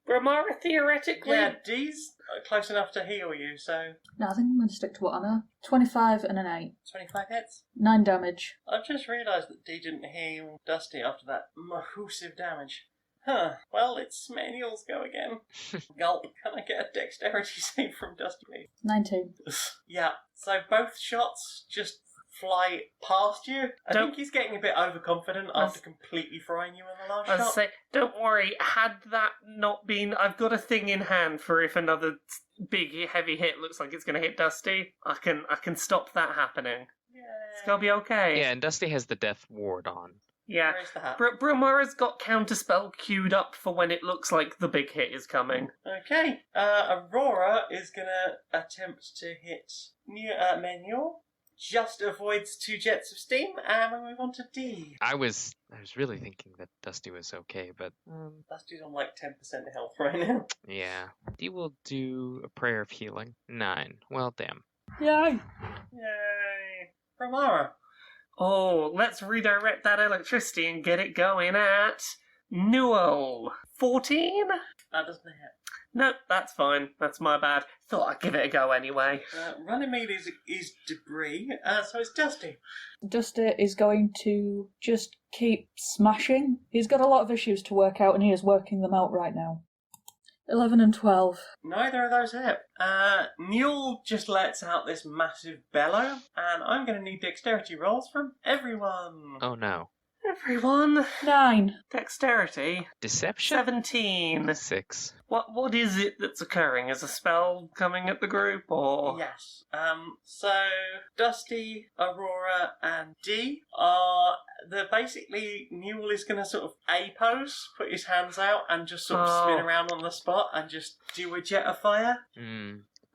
Brilmara, theoretically. Yeah, D's close enough to heal you, so No, I think I'm going to stick to what I know. 25 and an 8. 25 hits. 9 damage. I've just realised that D didn't heal Dusty after that massive damage. Huh. Well, it's Manuel's go again. Gulp. Can I get a dexterity save from Dusty, please? 19. Yeah. So both shots just fly past you. I think he's getting a bit overconfident after completely frying you in the last I was shot. say, don't worry, had that not been... I've got a thing in hand for if another big, heavy hit looks like it's going to hit Dusty. I can stop that happening. It's going to be okay. Yeah, and Dusty has the death ward on. Yeah. Where's the hat? Brilmara's got counterspell queued up for when it looks like the big hit is coming. Okay. Aurora is going to attempt to hit Manuel. Just avoids 2 jets of steam, and we move on to D. I was really thinking that Dusty was okay, but Dusty's on like 10% health right now. yeah. D will do a prayer of healing. 9. Well, damn. Yay! Yay. Brilmara. Oh, let's redirect that electricity and get it going at Newell. 14? That doesn't hit. No, that's fine. That's my bad. Thought I'd give it a go anyway. Runnymede is debris, so it's Dusty. Dusty is going to just keep smashing. He's got a lot of issues to work out, and he is working them out right now. 11 and 12. Neither of those hit. Newell just lets out this massive bellow, and I'm going to need dexterity rolls from everyone. Oh no. Everyone. 9. Dexterity. Deception? 17. 6. What is it that's occurring? Is a spell coming at the group, or...? Yes. So Dusty, Aurora, and D are basically Newell is going to sort of A pose, put his hands out, and just sort of spin around on the spot and just do a jet of fire.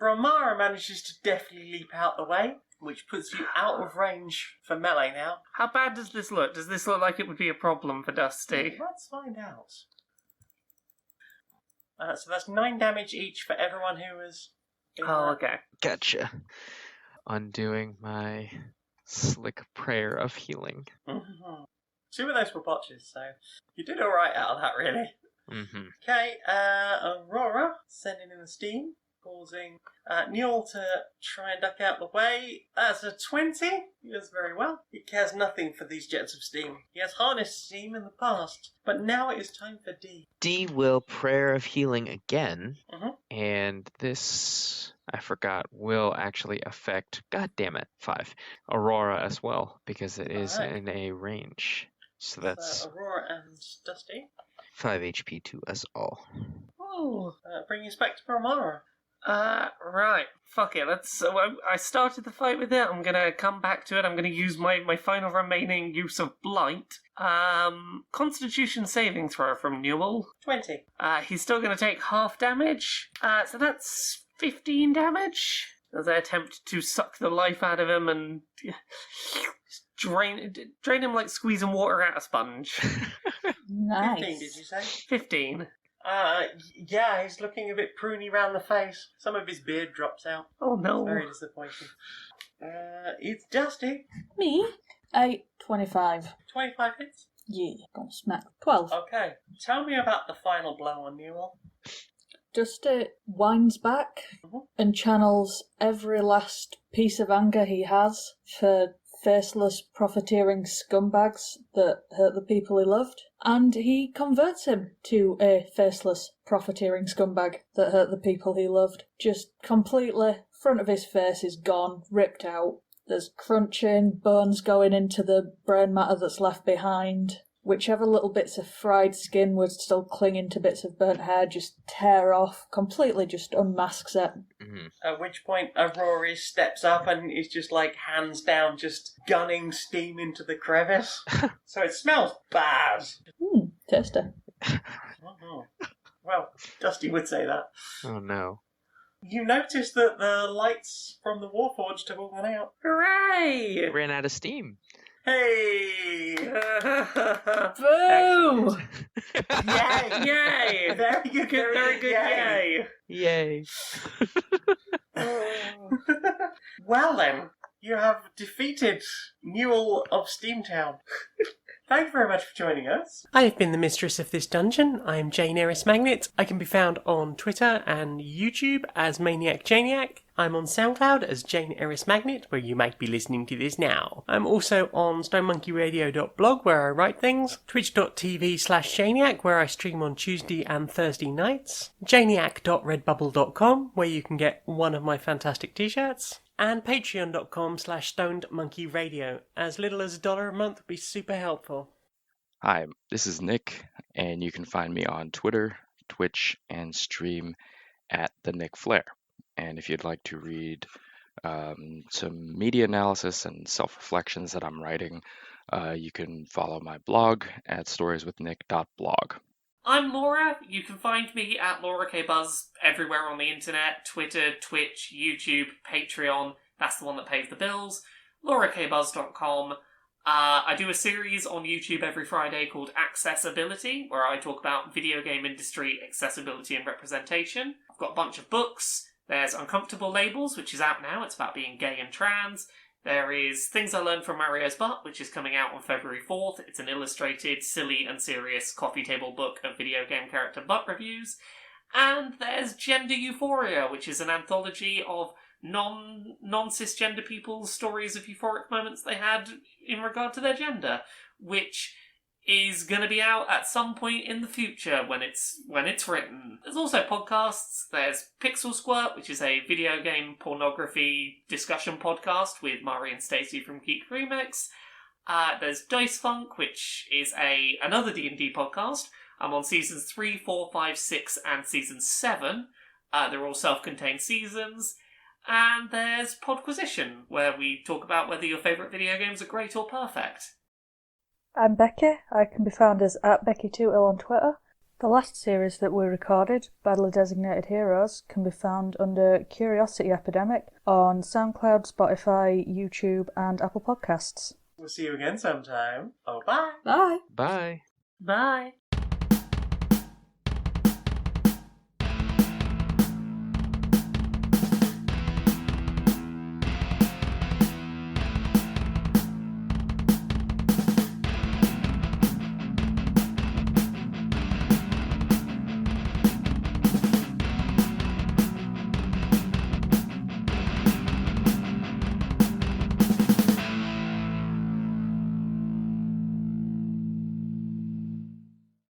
Brilmara manages to deftly leap out the way, which puts you out of range for melee now. How bad does this look? Does this look like it would be a problem for Dusty? Let's find out. So that's 9 damage each for everyone who was... Oh, okay. Gotcha. Undoing my slick prayer of healing. Mm-hmm. 2 of those were botches, so you did alright out of that, really. Mm-hmm. Okay, Aurora, sending in the steam, causing Newell to try and duck out the way. That's a 20. He does very well. He cares nothing for these jets of steam. He has harnessed steam in the past, but now it is time for D. D will prayer of healing again, Mhm. and this, I forgot, will actually affect, god damn it, 5, Aurora as well, because it is Alright. in a range. So that's Aurora and Dusty. 5 HP to us all. Oh. Bring us back to Brilmara. Right. Fuck it. I started the fight with it. I'm gonna come back to it. I'm gonna use my final remaining use of Blight. Constitution saving throw from Newell. 20. He's still gonna take half damage. So that's 15 damage. As I attempt to suck the life out of him and drain him like squeezing water out of a sponge. Nice. 15, did you say? 15. Yeah, he's looking a bit pruny round the face. Some of his beard drops out. Oh no. Very disappointing. It's Dusty. Me? 8, 25. 25 hits. Yeah, gonna smack. 12. Okay. Tell me about the final blow on Newell. Dusty winds back Mhm. and channels every last piece of anger he has for faceless, profiteering scumbags that hurt the people he loved. And he converts him to a faceless, profiteering scumbag that hurt the people he loved. Just completely, front of his face is gone, ripped out. There's crunching, bones going into the brain matter that's left behind. Whichever little bits of fried skin were still clinging to bits of burnt hair just tear off, completely just unmasks it. Mhm. At which point Aurora steps up and is just like hands down, just gunning steam into the crevice. So it smells bad. Tasty. Oh. Well, Dusty would say that. Oh no. You notice that the lights from the Warforged have all gone out. Hooray! Ran out of steam. Hey! Boo! Yay! Yay! Very good, Very good, yay! Yay. Well then, you have defeated Newell of Steamtown. Thank you very much for joining us. I have been the mistress of this dungeon. I am Jane Aerith Magnet. I can be found on Twitter and YouTube as Maniac Janiac. I'm on SoundCloud as Jane Aerith Magnet, where you might be listening to this now. I'm also on stonemonkeyradio.blog, where I write things, twitch.tv/Janiac, where I stream on Tuesday and Thursday nights, janiac.redbubble.com, where you can get one of my fantastic t-shirts, and patreon.com/stonedmonkeyradio. As little as $1 a month would be super helpful. Hi, this is Nick, and you can find me on Twitter, Twitch, and stream at the Nick Flair. And if you'd like to read some media analysis and self-reflections that I'm writing, you can follow my blog at storieswithnick.blog. I'm Laura. You can find me at Laura K. Buzz everywhere on the internet. Twitter, Twitch, YouTube, Patreon. That's the one that pays the bills. LauraKBuzz.com. I do a series on YouTube every Friday called Accessibility, where I talk about video game industry accessibility and representation. I've got a bunch of books. There's Uncomfortable Labels, which is out now. It's about being gay and trans. There is Things I Learned from Mario's Butt, which is coming out on February 4th. It's an illustrated, silly and serious coffee table book of video game character butt reviews. And there's Gender Euphoria, which is an anthology of non-cisgender people's stories of euphoric moments they had in regard to their gender, which is going to be out at some point in the future when it's written. There's also podcasts. There's Pixel Squirt, which is a video game pornography discussion podcast with Mari and Stacey from Geek Remix. There's Dice Funk, which is another D&D podcast. I'm on seasons 3, 4, 5, 6, and season 7. They're all self-contained seasons. And there's Podquisition, where we talk about whether your favourite video games are great or perfect. I'm Becky. I can be found as @Becky2ill on Twitter. The last series that we recorded, Battle of Designated Heroes, can be found under Curiosity Epidemic on SoundCloud, Spotify, YouTube, and Apple Podcasts. We'll see you again sometime. Oh, bye. Bye. Bye. Bye.